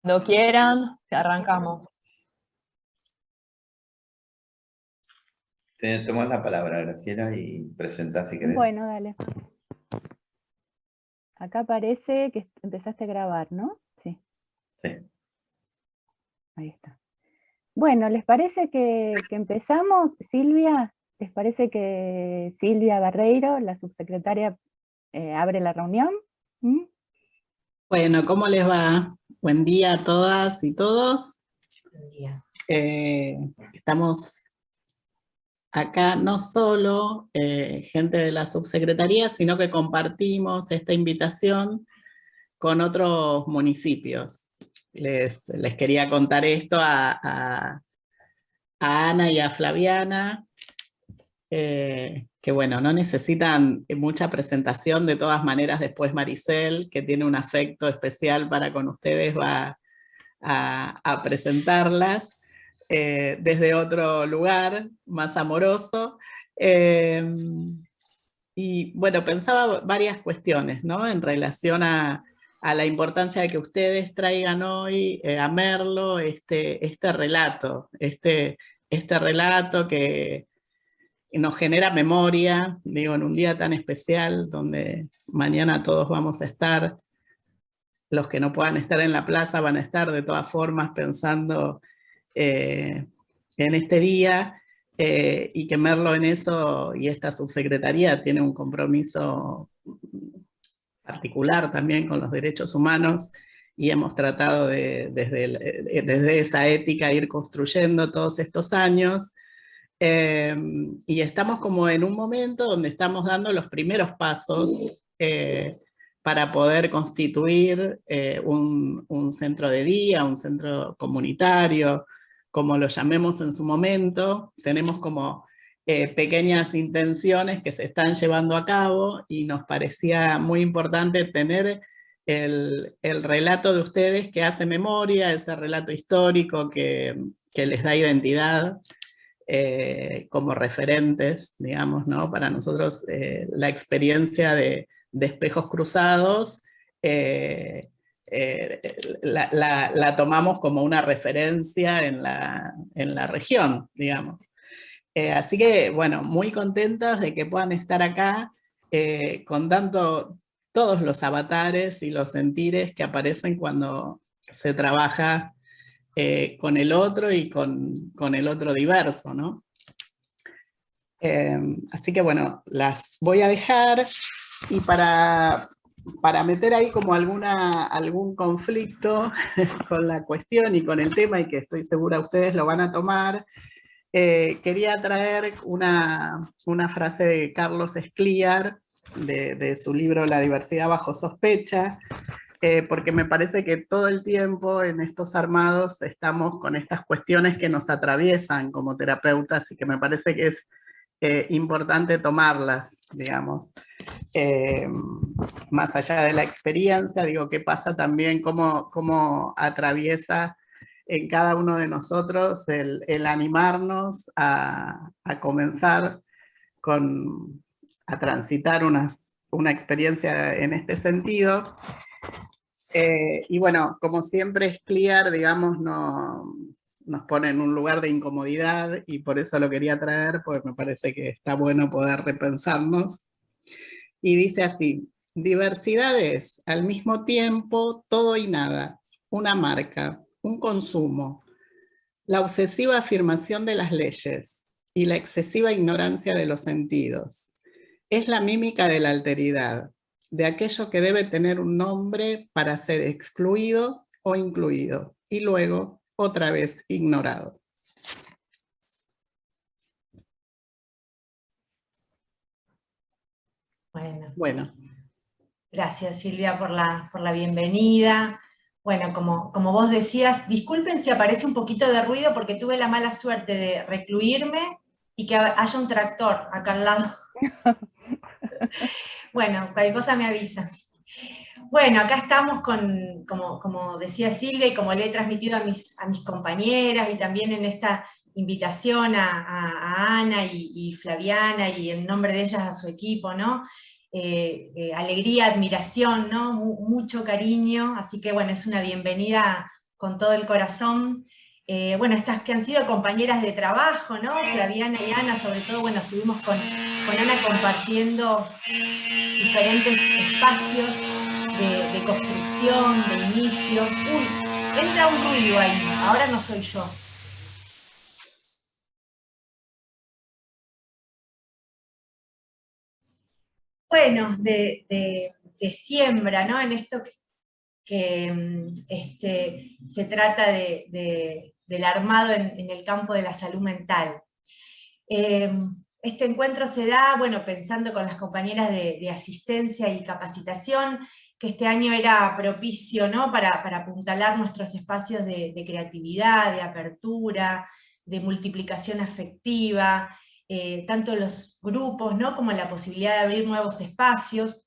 Cuando quieran, arrancamos. Te tomas la palabra, Graciela, y presentás si querés. Bueno, dale. Acá parece que empezaste a grabar, ¿no? Sí. Sí. Ahí está. Bueno, ¿les parece que empezamos? Silvia, ¿les parece que Silvia Barreiro, la subsecretaria, abre la reunión? ¿Mm? Bueno, ¿cómo les va? Buen día a todas y todos. Buen día. Estamos acá no solo gente de la subsecretaría, sino que compartimos esta invitación con otros municipios. Les quería contar esto a Ana y a Flaviana, que bueno, no necesitan mucha presentación, de todas maneras después Maricel, que tiene un afecto especial para con ustedes, va a presentarlas desde otro lugar, más amoroso. Y bueno, pensaba varias cuestiones, ¿no? En relación a la importancia de que ustedes traigan hoy a Merlo este relato, este relato que nos genera memoria, digo, en un día tan especial donde mañana todos vamos a estar. Los que no puedan estar en la plaza van a estar de todas formas pensando en este día, y que Merlo en eso y esta subsecretaría tiene un compromiso particular también con los derechos humanos, y hemos tratado desde esa ética ir construyendo todos estos años. Y estamos como en un momento donde estamos dando los primeros pasos para poder constituir un centro de día, un centro comunitario, como lo llamemos en su momento. Tenemos como pequeñas intenciones que se están llevando a cabo, y nos parecía muy importante tener el relato de ustedes que hace memoria, ese relato histórico que les da identidad. Como referentes, digamos, ¿no? Para nosotros la experiencia de Espejos Cruzados la tomamos como una referencia en la región, digamos. Así que, bueno, muy contentas de que puedan estar acá contando todos los avatares y los sentires que aparecen cuando se trabaja con el otro y con el otro diverso, ¿no? Así que bueno, las voy a dejar, y para meter ahí como algún conflicto con la cuestión y con el tema, y que estoy segura ustedes lo van a tomar, quería traer una frase de Carlos Escliar, de su libro La diversidad bajo sospecha, porque me parece que todo el tiempo en estos armados estamos con estas cuestiones que nos atraviesan como terapeutas, y que me parece que es importante tomarlas, digamos. Más allá de la experiencia, digo, qué pasa también, cómo atraviesa en cada uno de nosotros el animarnos a comenzar a transitar una experiencia en este sentido. Y bueno, como siempre Escliar, digamos, nos pone en un lugar de incomodidad, y por eso lo quería traer, porque me parece que está bueno poder repensarnos. Y dice así: diversidad es, al mismo tiempo, todo y nada, una marca, un consumo, la obsesiva afirmación de las leyes y la excesiva ignorancia de los sentidos. Es la mímica de la alteridad, de aquello que debe tener un nombre para ser excluido o incluido, y luego otra vez ignorado. Bueno. Gracias, Silvia, por la bienvenida. Bueno, como vos decías, disculpen si aparece un poquito de ruido, porque tuve la mala suerte de recluirme y que haya un tractor acá al lado. Bueno, cualquier cosa me avisa. Bueno, acá estamos como decía Silvia, y como le he transmitido a mis compañeras, y también en esta invitación a Ana y Flaviana, y en nombre de ellas a su equipo, ¿no? Alegría, admiración, ¿no? Mucho cariño, así que bueno, es una bienvenida todo el corazón. Bueno, estas que han sido compañeras de trabajo, ¿no? Flaviana y Ana, sobre todo, bueno, estuvimos con Ana compartiendo diferentes espacios de construcción, de inicio. Uy, entra un ruido ahí, ahora no soy yo. Bueno, de siembra, ¿no? En esto que se trata del armado en el campo de la salud mental. Este encuentro se da, bueno, pensando con las compañeras de asistencia y capacitación, que este año era propicio, ¿no? para apuntalar nuestros espacios de creatividad, de apertura, de multiplicación afectiva, tanto los grupos, ¿no? como la posibilidad de abrir nuevos espacios.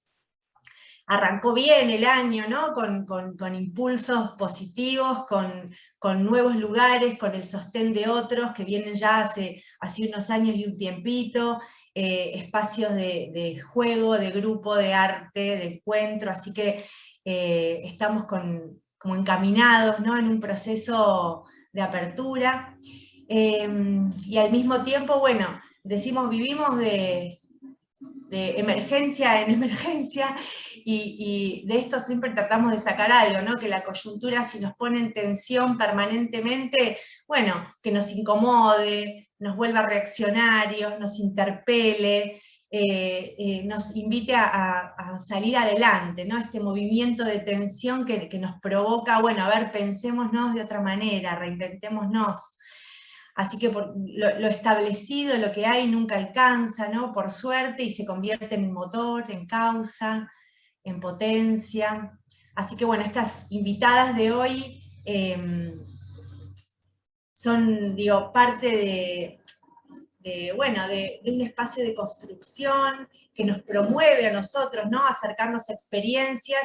Arrancó bien el año, ¿no? con impulsos positivos, con nuevos lugares, con el sostén de otros que vienen ya hace unos años y un tiempito, espacios de juego, de grupo, de arte, de encuentro, así que estamos como encaminados, ¿no? en un proceso de apertura, y al mismo tiempo, bueno, decimos, vivimos de emergencia en emergencia, y de esto siempre tratamos de sacar algo, ¿no? Que la coyuntura, si nos pone en tensión permanentemente, bueno, que nos incomode, nos vuelva reaccionarios, nos interpele, nos invite a salir adelante, ¿no? Este movimiento de tensión que nos provoca, bueno, a ver, pensémonos de otra manera, reinventémonos. Así que lo establecido, lo que hay, nunca alcanza, ¿no? Por suerte, y se convierte en motor, en causa, en potencia. Así que bueno, estas invitadas de hoy son, digo, parte de un espacio de construcción que nos promueve a nosotros, ¿no? Acercarnos a experiencias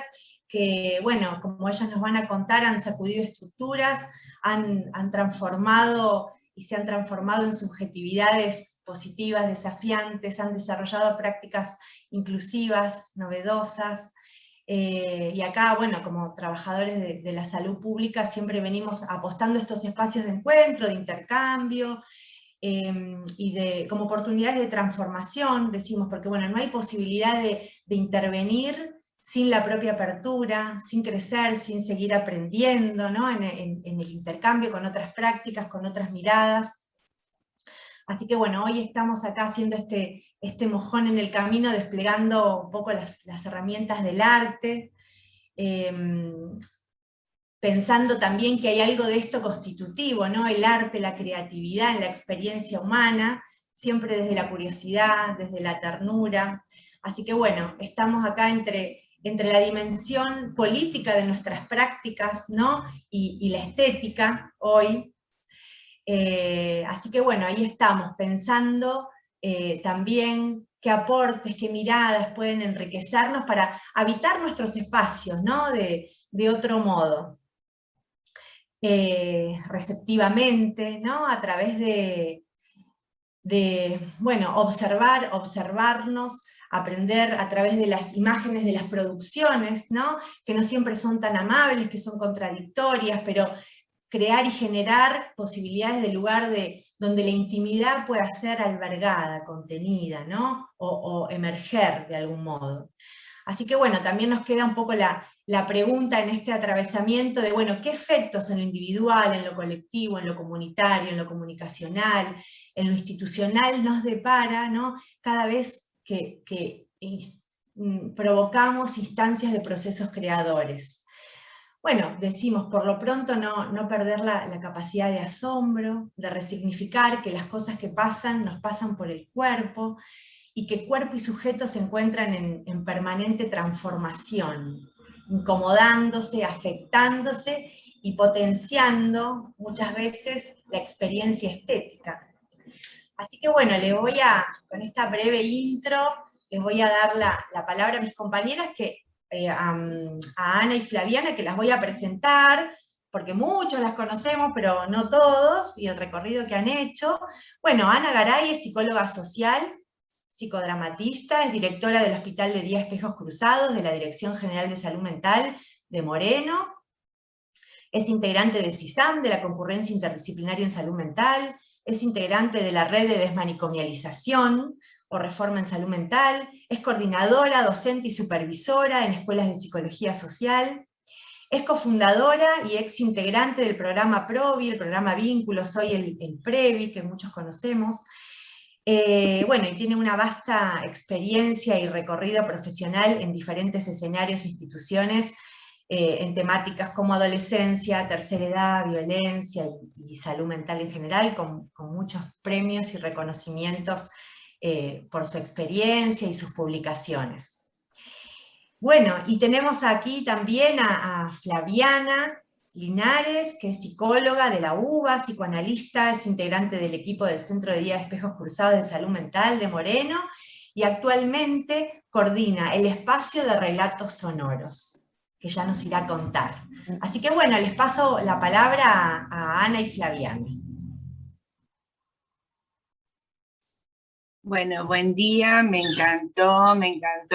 que, bueno, como ellas nos van a contar, han sacudido estructuras, han transformado y se han transformado en subjetividades positivas, desafiantes, han desarrollado prácticas inclusivas, novedosas, y acá, bueno, como trabajadores de la salud pública, siempre venimos apostando estos espacios de encuentro, de intercambio, y como oportunidades de transformación, decimos, porque bueno, no hay posibilidad de intervenir sin la propia apertura, sin crecer, sin seguir aprendiendo, ¿no? en el intercambio con otras prácticas, con otras miradas. Así que bueno, hoy estamos acá haciendo este mojón en el camino, desplegando un poco las herramientas del arte, pensando también que hay algo de esto constitutivo, ¿no? El arte, la creatividad en la experiencia humana, siempre desde la curiosidad, desde la ternura. Así que bueno, estamos acá entre la dimensión política de nuestras prácticas, ¿no? y la estética hoy. Así que bueno, ahí estamos pensando también qué aportes, qué miradas pueden enriquecernos para habitar nuestros espacios, ¿no? de otro modo. Receptivamente, ¿no? A través de bueno, observarnos, aprender a través de las imágenes de las producciones, ¿no? Que no siempre son tan amables, que son contradictorias, pero crear y generar posibilidades de lugar donde la intimidad pueda ser albergada, contenida, ¿no? o emerger de algún modo. Así que bueno, también nos queda un poco la pregunta en este atravesamiento de, bueno, ¿qué efectos en lo individual, en lo colectivo, en lo comunitario, en lo comunicacional, en lo institucional nos depara, ¿no? Cada vez que provocamos instancias de procesos creadores? Bueno, decimos, por lo pronto no perder la capacidad de asombro, de resignificar que las cosas que pasan nos pasan por el cuerpo, y que cuerpo y sujeto se encuentran en permanente transformación, incomodándose, afectándose y potenciando muchas veces la experiencia estética. Así que bueno, con esta breve intro, les voy a dar la palabra a mis compañeras, a Ana y Flaviana, que las voy a presentar, porque muchos las conocemos, pero no todos, y el recorrido que han hecho. Bueno, Ana Garay es psicóloga social, psicodramatista, es directora del Hospital de Día Espejos Cruzados, de la Dirección General de Salud Mental de Moreno, Es integrante de CISAM, de la Concurrencia Interdisciplinaria en Salud Mental, es integrante de la Red de Desmanicomialización o Reforma en Salud Mental, es coordinadora, docente y supervisora en escuelas de psicología social, es cofundadora y ex integrante del programa PROVI, el programa Vínculos, hoy el PREVI, que muchos conocemos. Bueno, y tiene una vasta experiencia y recorrido profesional en diferentes escenarios e instituciones, en temáticas como adolescencia, tercera edad, violencia y salud mental en general, con muchos premios y reconocimientos por su experiencia y sus publicaciones. Bueno, y tenemos aquí también a Flaviana Linares, que es psicóloga de la UBA, psicoanalista, es integrante del equipo del Centro de Día de Espejos Cruzados de Salud Mental de Moreno, y actualmente coordina el espacio de relatos sonoros, que ya nos irá a contar. Así que bueno, les paso la palabra a Ana y Flaviana. Bueno, buen día, me encantó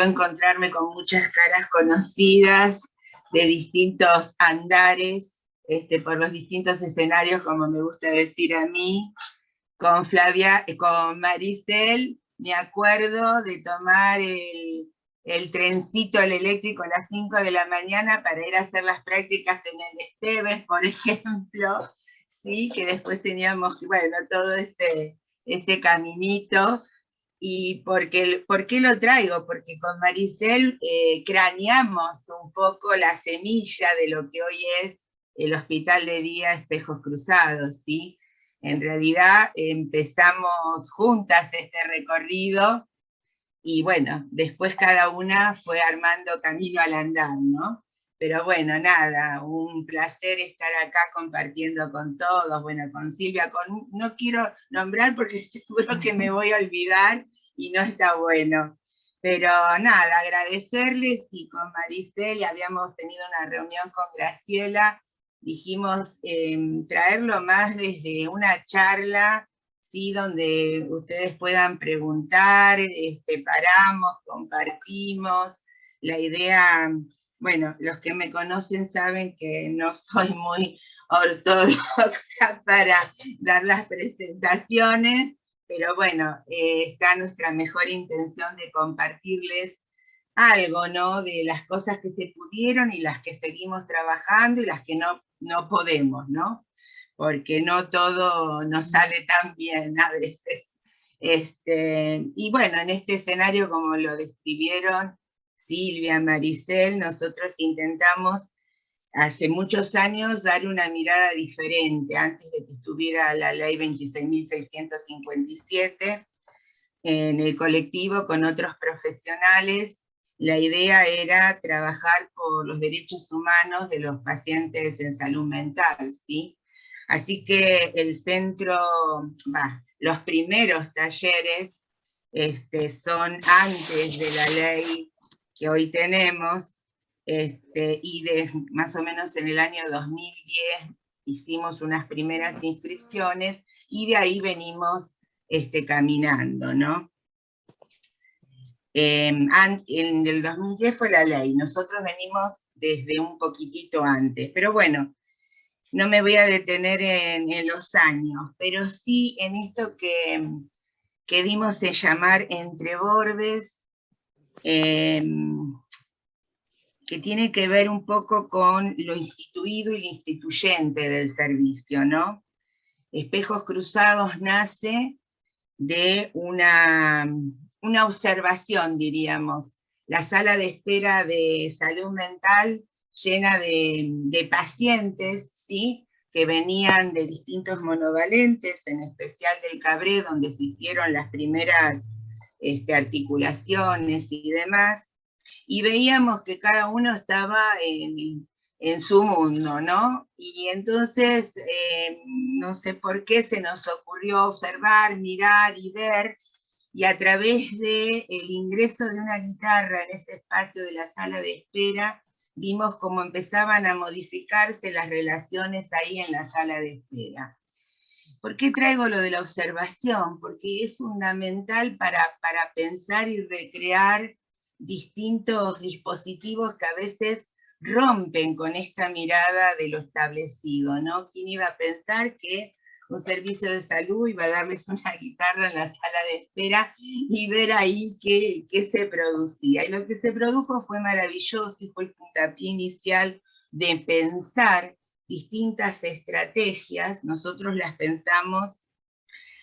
encontrarme con muchas caras conocidas de distintos andares, por los distintos escenarios, como me gusta decir a mí. Con Maricel, me acuerdo de tomar el trencito, el eléctrico a las 5 de la mañana para ir a hacer las prácticas en el Esteves, por ejemplo, ¿sí? Que después teníamos, bueno, todo ese caminito. ¿Y por qué lo traigo? Porque con Maricel craneamos un poco la semilla de lo que hoy es el Hospital de Día Espejos Cruzados, ¿sí? En realidad empezamos juntas este recorrido y bueno, después cada una fue armando camino al andar, ¿no? Pero bueno, nada, un placer estar acá compartiendo con todos, bueno, con Silvia, no quiero nombrar porque seguro que me voy a olvidar y no está bueno. Pero nada, agradecerles, y con Maricel habíamos tenido una reunión con Graciela, dijimos traerlo más desde una charla, ¿sí? Donde ustedes puedan preguntar, paramos, compartimos. La idea, bueno, los que me conocen saben que no soy muy ortodoxa para dar las presentaciones, pero bueno, está nuestra mejor intención de compartirles algo, ¿no? De las cosas que se pudieron y las que seguimos trabajando y las que no podemos, ¿no? Porque no todo nos sale tan bien a veces. Y bueno, en este escenario, como lo describieron Silvia, Maricel, nosotros intentamos hace muchos años dar una mirada diferente, antes de que estuviera la ley 26.657, en el colectivo con otros profesionales. La idea era trabajar por los derechos humanos de los pacientes en salud mental, ¿sí? Así que el centro, los primeros talleres son antes de la ley que hoy tenemos, y más o menos en el año 2010 hicimos unas primeras inscripciones y de ahí venimos caminando, ¿no? En el 2010 fue la ley, nosotros venimos desde un poquitito antes, pero bueno, no me voy a detener en los años, pero sí en esto que dimos en llamar Entre Bordes, que tiene que ver un poco con lo instituido y lo instituyente del servicio, ¿no? Espejos Cruzados nace de una observación, diríamos, la sala de espera de salud mental llena de pacientes, ¿sí? Que venían de distintos monovalentes, en especial del Cabré, donde se hicieron las primeras articulaciones y demás, y veíamos que cada uno estaba en su mundo, ¿no? Y entonces, no sé por qué se nos ocurrió observar, mirar y ver, y a través del ingreso de una guitarra en ese espacio de la sala de espera, vimos cómo empezaban a modificarse las relaciones ahí en la sala de espera. ¿Por qué traigo lo de la observación? Porque es fundamental para pensar y recrear distintos dispositivos que a veces rompen con esta mirada de lo establecido, ¿no? ¿Quién iba a pensar que un servicio de salud iba a darles una guitarra en la sala de espera y ver ahí qué se producía? Y lo que se produjo fue maravilloso y fue el puntapié inicial de pensar distintas estrategias. Nosotros las pensamos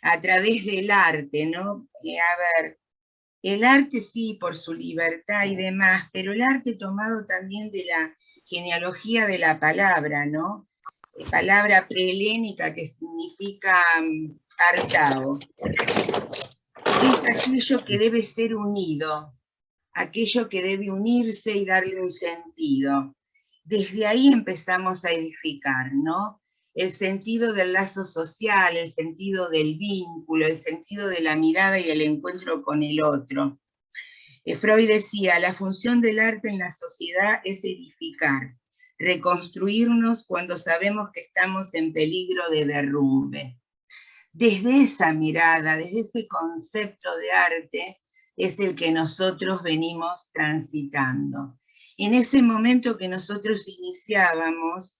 a través del arte, ¿no? A ver, el arte sí, por su libertad y demás, pero el arte tomado también de la genealogía de la palabra, ¿no? Palabra prehelénica que significa artao. Es aquello que debe ser unido, aquello que debe unirse y darle un sentido. Desde ahí empezamos a edificar, ¿no? El sentido del lazo social, el sentido del vínculo, el sentido de la mirada y el encuentro con el otro. Freud decía, la función del arte en la sociedad es edificar, reconstruirnos cuando sabemos que estamos en peligro de derrumbe. Desde esa mirada, desde ese concepto de arte, es el que nosotros venimos transitando. En ese momento que nosotros iniciábamos,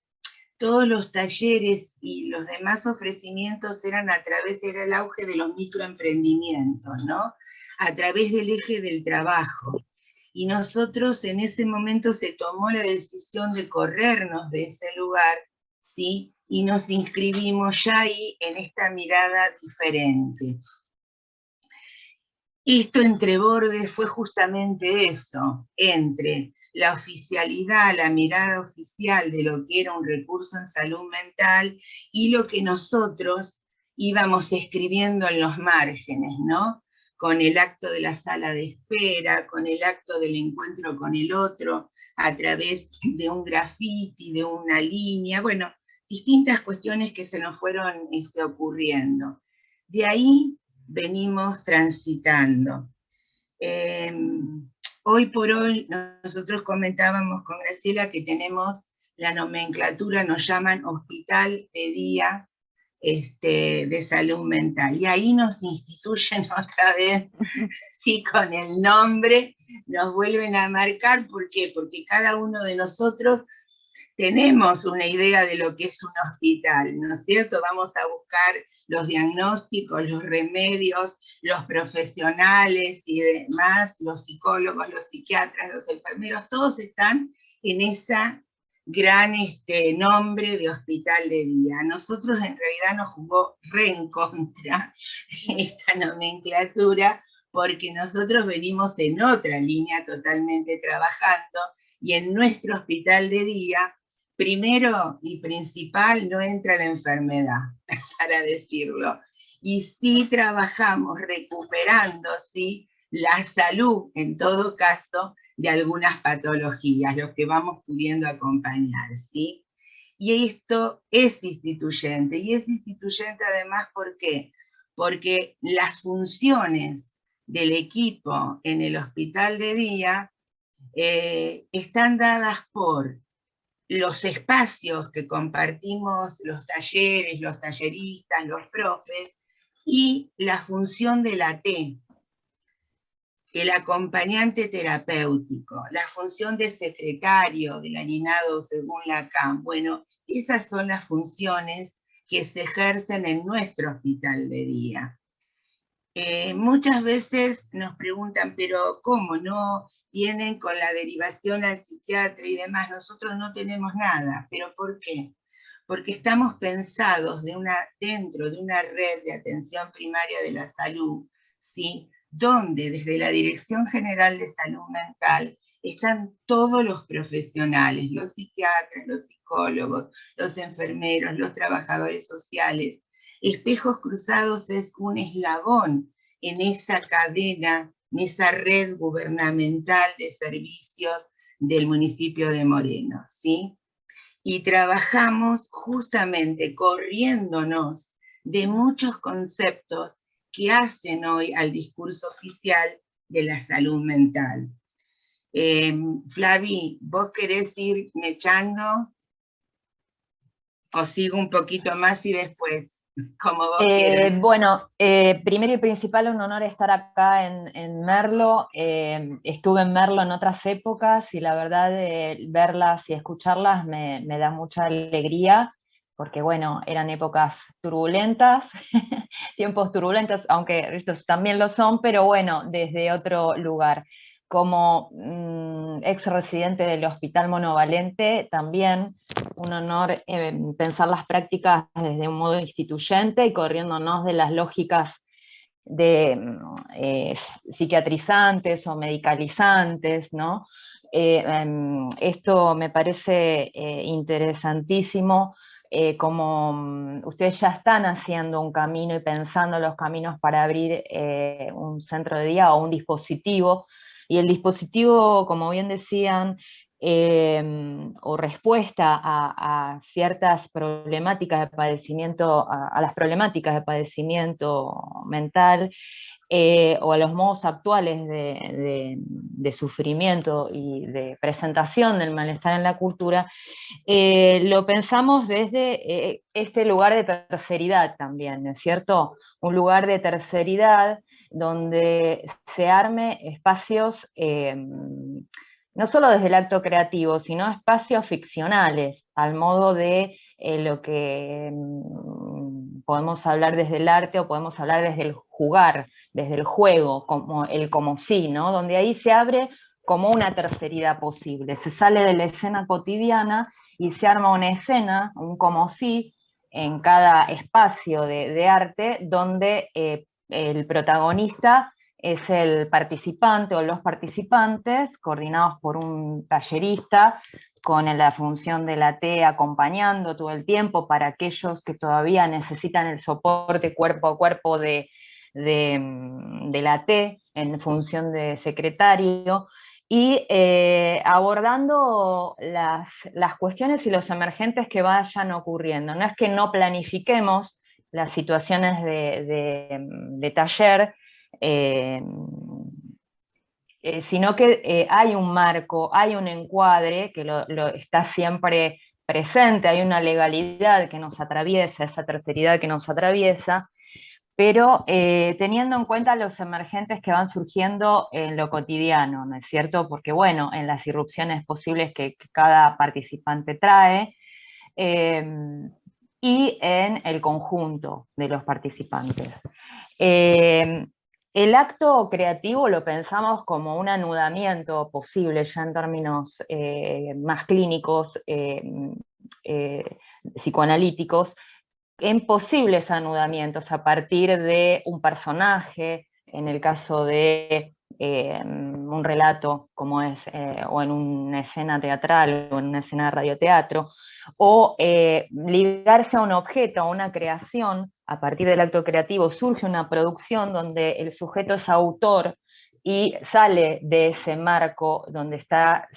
todos los talleres y los demás ofrecimientos era el auge de los microemprendimientos, ¿no? A través del eje del trabajo. Y nosotros en ese momento se tomó la decisión de corrernos de ese lugar, ¿sí? Y nos inscribimos ya ahí en esta mirada diferente. Esto entre bordes fue justamente eso, entre la oficialidad, la mirada oficial de lo que era un recurso en salud mental y lo que nosotros íbamos escribiendo en los márgenes, ¿no? Con el acto de la sala de espera, con el acto del encuentro con el otro, a través de un grafiti, de una línea, bueno, distintas cuestiones que se nos fueron ocurriendo. De ahí venimos transitando. Hoy por hoy nosotros comentábamos con Graciela que tenemos la nomenclatura, nos llaman hospital de día de salud mental, y ahí nos instituyen otra vez, sí, con el nombre, nos vuelven a marcar. ¿Por qué? Porque cada uno de nosotros tenemos una idea de lo que es un hospital, ¿no es cierto? Vamos a buscar los diagnósticos, los remedios, los profesionales y demás, los psicólogos, los psiquiatras, los enfermeros, todos están en esa gran nombre de hospital de día. A nosotros en realidad nos jugó re en contra esta nomenclatura, porque nosotros venimos en otra línea totalmente trabajando, y en nuestro hospital de día, primero y principal, no entra la enfermedad, para decirlo. Y sí trabajamos recuperando, ¿sí?, la salud, en todo caso, de algunas patologías, los que vamos pudiendo acompañar, ¿sí? Y esto es instituyente, y es instituyente además, ¿por qué? Porque las funciones del equipo en el hospital de día están dadas por los espacios que compartimos los talleres, los talleristas, los profes, y la función de la T, el acompañante terapéutico, la función de secretario del alinado según Lacan. Bueno, esas son las funciones que se ejercen en nuestro hospital de día. Muchas veces nos preguntan, pero ¿cómo no vienen con la derivación al psiquiatra y demás? Nosotros no tenemos nada. ¿Pero por qué? Porque estamos pensados dentro de una red de atención primaria de la salud, ¿sí?, donde desde la Dirección General de Salud Mental están todos los profesionales, los psiquiatras, los psicólogos, los enfermeros, los trabajadores sociales. Espejos Cruzados es un eslabón en esa cadena, en esa red gubernamental de servicios del municipio de Moreno, ¿sí? Y trabajamos justamente corriéndonos de muchos conceptos que hacen hoy al discurso oficial de la salud mental. Flavi, ¿vos querés ir mechando? ¿O sigo un poquito más y después? como vos quieras. Bueno, primero y principal, un honor estar acá en Merlo. Estuve en Merlo en otras épocas y la verdad verlas y escucharlas me da mucha alegría, porque bueno, eran épocas turbulentas, tiempos turbulentos, aunque estos también lo son, pero bueno, desde otro lugar. Como ex residente del Hospital Monovalente, también un honor pensar las prácticas desde un modo instituyente y corriéndonos de las lógicas de psiquiatrizantes o medicalizantes, ¿no? Esto me parece interesantísimo, como ustedes ya están haciendo un camino y pensando los caminos para abrir un centro de día o un dispositivo, y el dispositivo, como bien decían, o respuesta a ciertas problemáticas de padecimiento, a las problemáticas de padecimiento mental, o a los modos actuales de sufrimiento y de presentación del malestar en la cultura, lo pensamos desde este lugar de terceridad también, ¿no es cierto? Un lugar de terceridad donde se arme espacios, no solo desde el acto creativo, sino espacios ficcionales, al modo de lo que podemos hablar desde el arte o podemos hablar desde el jugar, desde el juego, como el como sí, ¿no? Donde ahí se abre como una terceridad posible, se sale de la escena cotidiana y se arma una escena, un como sí, en cada espacio de arte donde el protagonista es el participante o los participantes, coordinados por un tallerista, con la función de la T acompañando todo el tiempo para aquellos que todavía necesitan el soporte cuerpo a cuerpo de la T en función de secretario, y abordando las cuestiones y los emergentes que vayan ocurriendo. No es que no planifiquemos las situaciones de taller, sino que hay un marco, hay un encuadre que lo está siempre presente, hay una legalidad que nos atraviesa, esa terceridad que nos atraviesa, pero teniendo en cuenta los emergentes que van surgiendo en lo cotidiano, ¿no es cierto? Porque bueno, en las irrupciones posibles que cada participante trae, y en el conjunto de los participantes. El acto creativo lo pensamos como un anudamiento posible, ya en términos más clínicos, psicoanalíticos, en posibles anudamientos a partir de un personaje, en el caso de un relato como es, o en una escena teatral o en una escena de radioteatro, o ligarse a un objeto, a una creación. A partir del acto creativo surge una producción donde el sujeto es autor y sale de ese marco donde está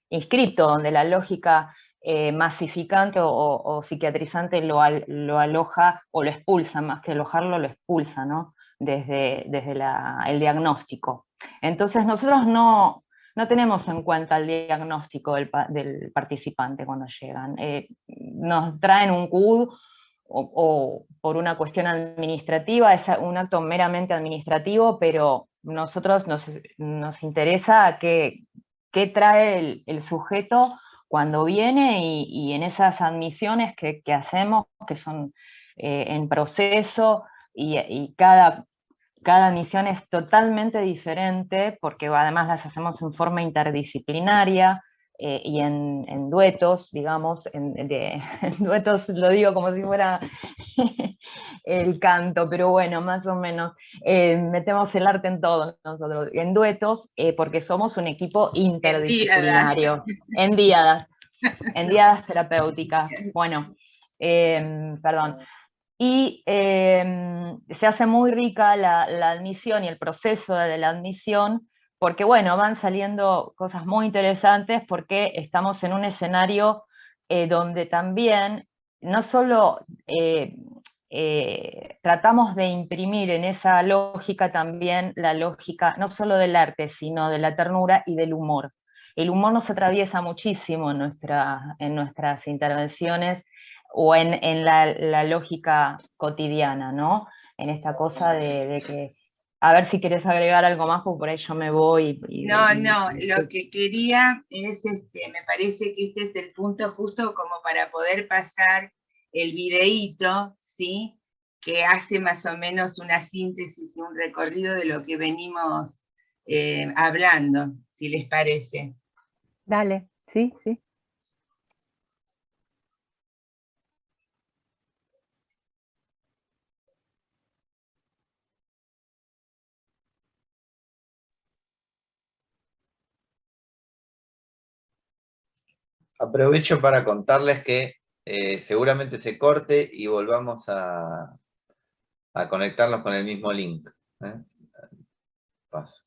inscrito, donde la lógica masificante o psiquiatrizante lo aloja o lo expulsa, más que alojarlo, lo expulsa, ¿no? Desde el diagnóstico. Entonces nosotros no tenemos en cuenta el diagnóstico del participante cuando llegan. Nos traen un CUD o por una cuestión administrativa, es un acto meramente administrativo, pero nosotros nos interesa qué trae el sujeto cuando viene, y en esas admisiones que hacemos, que son en proceso, y cada admisión es totalmente diferente, porque además las hacemos en forma interdisciplinaria, y en duetos, digamos, en duetos lo digo como si fuera el canto, pero bueno, más o menos, metemos el arte en todo nosotros, en duetos, porque somos un equipo interdisciplinario, en díadas terapéuticas, bueno, perdón. Y se hace muy rica la admisión y el proceso de la admisión, porque bueno, van saliendo cosas muy interesantes, porque estamos en un escenario donde también no solo tratamos de imprimir en esa lógica también la lógica no solo del arte, sino de la ternura y del humor. El humor nos atraviesa muchísimo en nuestras intervenciones, o en la lógica cotidiana, ¿no? En esta cosa de que, a ver si querés agregar algo más, porque por ahí yo me voy. No, lo que quería es, me parece que este es el punto justo como para poder pasar el videíto, ¿sí? Que hace más o menos una síntesis y un recorrido de lo que venimos hablando, si les parece. Dale, sí, sí. Aprovecho para contarles que seguramente se corte y volvamos a conectarnos con el mismo link. Paso.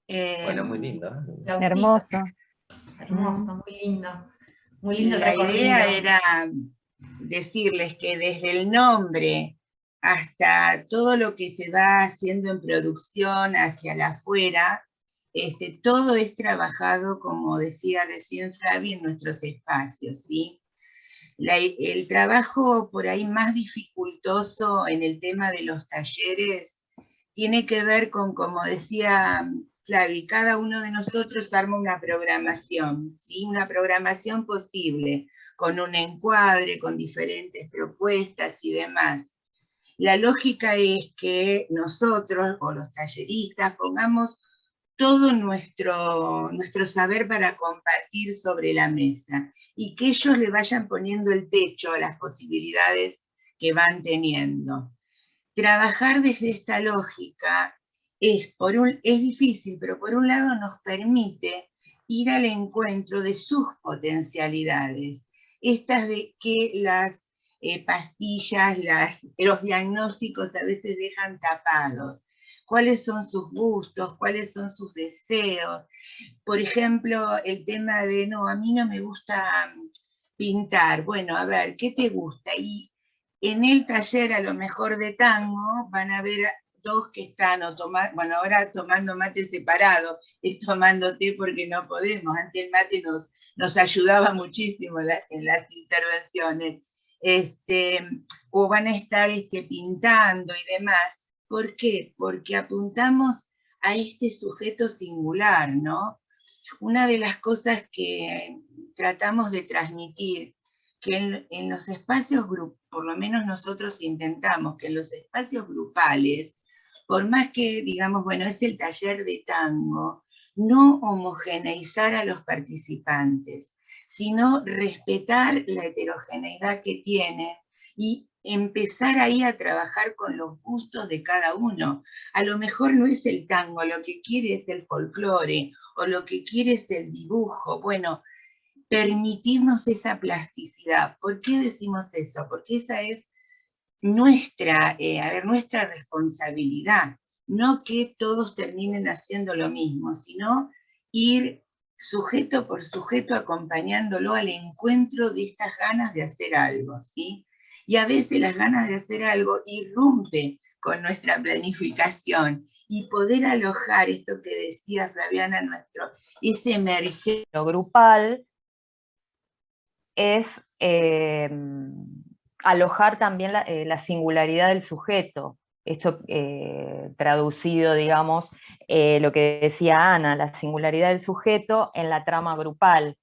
Bueno, muy lindo. Hermoso. Hermoso, muy lindo. Muy lindo el La recorrido. idea era decirles que desde el nombre hasta todo lo que se va haciendo en producción hacia la afuera, todo es trabajado, como decía recién Flavia, en nuestros espacios, ¿sí? El trabajo por ahí más dificultoso en el tema de los talleres tiene que ver con, como decía Flavi, cada uno de nosotros arma una programación, ¿sí? Una programación posible, con un encuadre, con diferentes propuestas y demás. La lógica es que nosotros, o los talleristas, pongamos todo nuestro saber para compartir sobre la mesa y que ellos le vayan poniendo el techo a las posibilidades que van teniendo. Trabajar desde esta lógica es difícil, pero por un lado nos permite ir al encuentro de sus potencialidades, estas de que las pastillas, los diagnósticos a veces dejan tapados. ¿Cuáles son sus gustos? ¿Cuáles son sus deseos? Por ejemplo, el tema de, no, a mí no me gusta pintar. Bueno, a ver, ¿qué te gusta? Y en el taller, a lo mejor de tango, van a ver dos que están, bueno, ahora tomando mate separado, es tomando té porque no podemos. Antes el mate nos ayudaba muchísimo en las intervenciones. O van a estar pintando y demás. ¿Por qué? Porque apuntamos a este sujeto singular, ¿no? Una de las cosas que tratamos de transmitir, que en los espacios grupales, por lo menos nosotros intentamos que en los espacios grupales, por más que digamos, bueno, es el taller de tango, no homogeneizar a los participantes, sino respetar la heterogeneidad que tienen y empezar ahí a trabajar con los gustos de cada uno. A lo mejor no es el tango, lo que quiere es el folclore, o lo que quiere es el dibujo. Bueno, permitirnos esa plasticidad. ¿Por qué decimos eso? Porque esa es nuestra responsabilidad, no que todos terminen haciendo lo mismo, sino ir sujeto por sujeto acompañándolo al encuentro de estas ganas de hacer algo, ¿sí? Y a veces las ganas de hacer algo irrumpe con nuestra planificación, y poder alojar esto que decía Flaviana, ese emerger. Lo grupal es alojar también la singularidad del sujeto. Esto traducido, digamos, lo que decía Ana, la singularidad del sujeto en la trama grupal.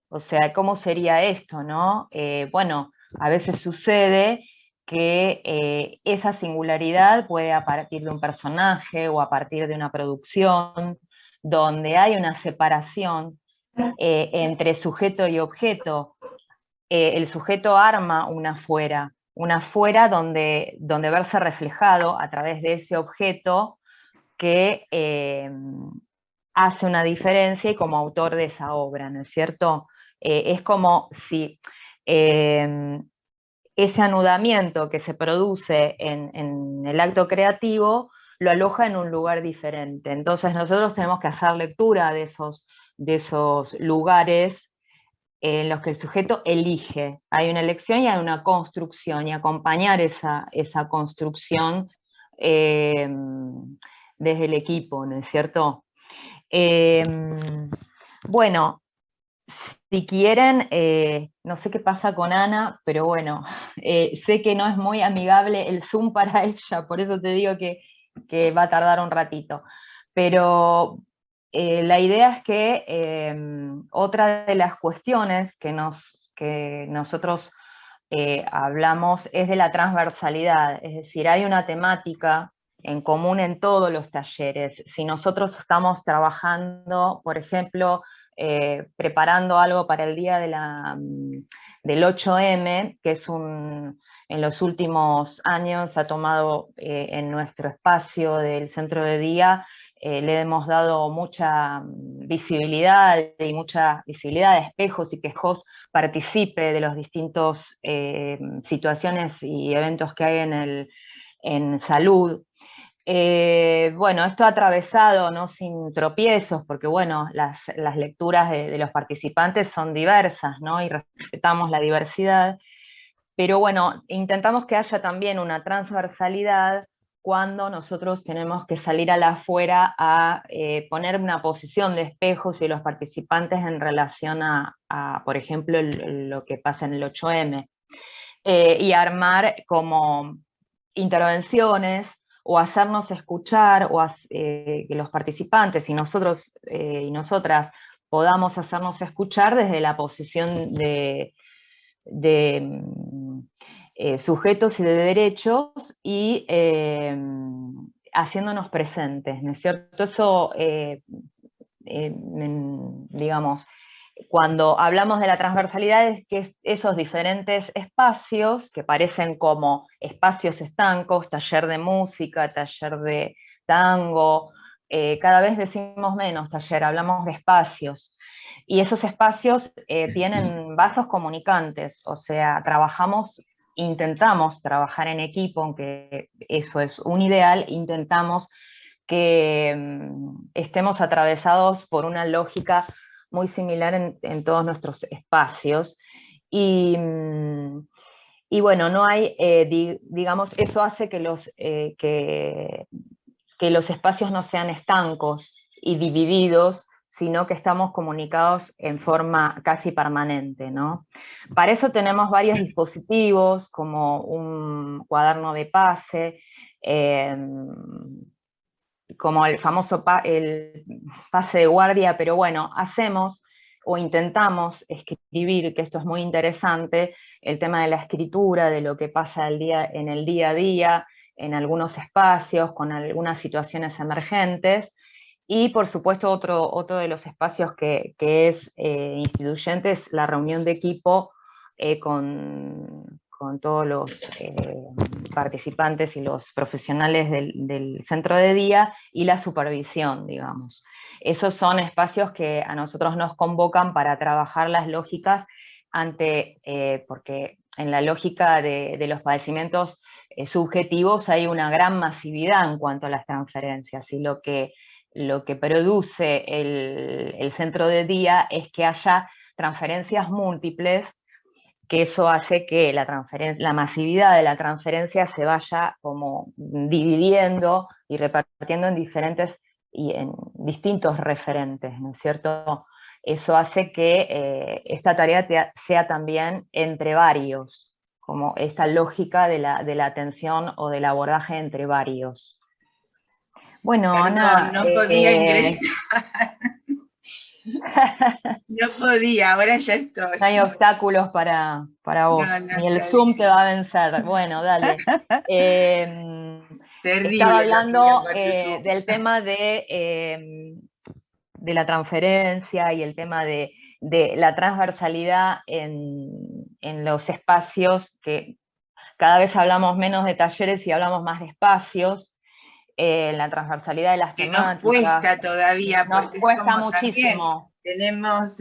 O sea, ¿cómo sería esto, no? Bueno, a veces sucede que esa singularidad puede a partir de un personaje o a partir de una producción, donde hay una separación entre sujeto y objeto. El sujeto arma una fuera donde verse reflejado a través de ese objeto que hace una diferencia y como autor de esa obra, ¿no es cierto? Es como si ese anudamiento que se produce en el acto creativo lo aloja en un lugar diferente. Entonces nosotros tenemos que hacer lectura de esos lugares en los que el sujeto elige. Hay una elección y hay una construcción, y acompañar esa construcción desde el equipo, ¿no es cierto? Bueno, si quieren, no sé qué pasa con Ana, pero bueno, sé que no es muy amigable el Zoom para ella, por eso te digo que va a tardar un ratito. Pero la idea es que otra de las cuestiones que nosotros hablamos es de la transversalidad, es decir, hay una temática en común en todos los talleres. Si nosotros estamos trabajando, por ejemplo, preparando algo para el día del 8M, que es en los últimos años ha tomado en nuestro espacio del centro de día, le hemos dado mucha visibilidad y mucha visibilidad de espejos y que JOS participe de los distintos situaciones y eventos que hay en salud. Bueno, esto ha atravesado, no sin tropiezos, porque bueno, las lecturas de los participantes son diversas, ¿no? Y respetamos la diversidad, pero bueno, intentamos que haya también una transversalidad cuando nosotros tenemos que salir a la afuera a poner una posición de espejos y los participantes en relación a por ejemplo, lo que pasa en el 8M, y armar como intervenciones o hacernos escuchar, o que los participantes y nosotros y nosotras podamos hacernos escuchar desde la posición de sujetos y de derechos y haciéndonos presentes, ¿no es cierto? Eso, digamos, cuando hablamos de la transversalidad es que esos diferentes espacios que parecen como espacios estancos, taller de música, taller de tango, cada vez decimos menos taller, hablamos de espacios. Y esos espacios tienen vasos comunicantes, o sea, intentamos trabajar en equipo, aunque eso es un ideal, intentamos que estemos atravesados por una lógica muy similar en todos nuestros espacios. Y bueno, no hay, digamos, eso hace que los espacios no sean estancos y divididos, sino que estamos comunicados en forma casi permanente, ¿no? Para eso tenemos varios dispositivos, como un cuaderno de pase, como el famoso el pase de guardia, pero bueno, hacemos o intentamos escribir, que esto es muy interesante, el tema de la escritura, de lo que pasa en el día a día, en algunos espacios, con algunas situaciones emergentes, y por supuesto otro de los espacios que es instituyente es la reunión de equipo con todos los participantes y los profesionales del centro de día y la supervisión, digamos. Esos son espacios que a nosotros nos convocan para trabajar las lógicas porque en la lógica de los padecimientos subjetivos, hay una gran masividad en cuanto a las transferencias, y lo que produce el centro de día es que haya transferencias múltiples, que eso hace que la masividad de la transferencia se vaya como dividiendo y repartiendo en diferentes y en distintos referentes, ¿no es cierto? Eso hace que esta tarea sea también entre varios, como esta lógica de la atención o del abordaje entre varios. Bueno, Perdón, Ana... no podía ingresar. No podía, ahora ya estoy. No hay obstáculos para vos, No, no, ni el está Zoom bien. te va a vencer. Bueno, dale. Terrible Estaba lo que hablando me parece. del tema de la transferencia y el tema de la transversalidad en los espacios, que cada vez hablamos menos de talleres y hablamos más de espacios, la transversalidad de las Que nos temáticas. cuesta todavía, Nos porque es cuesta como también muchísimo. tenemos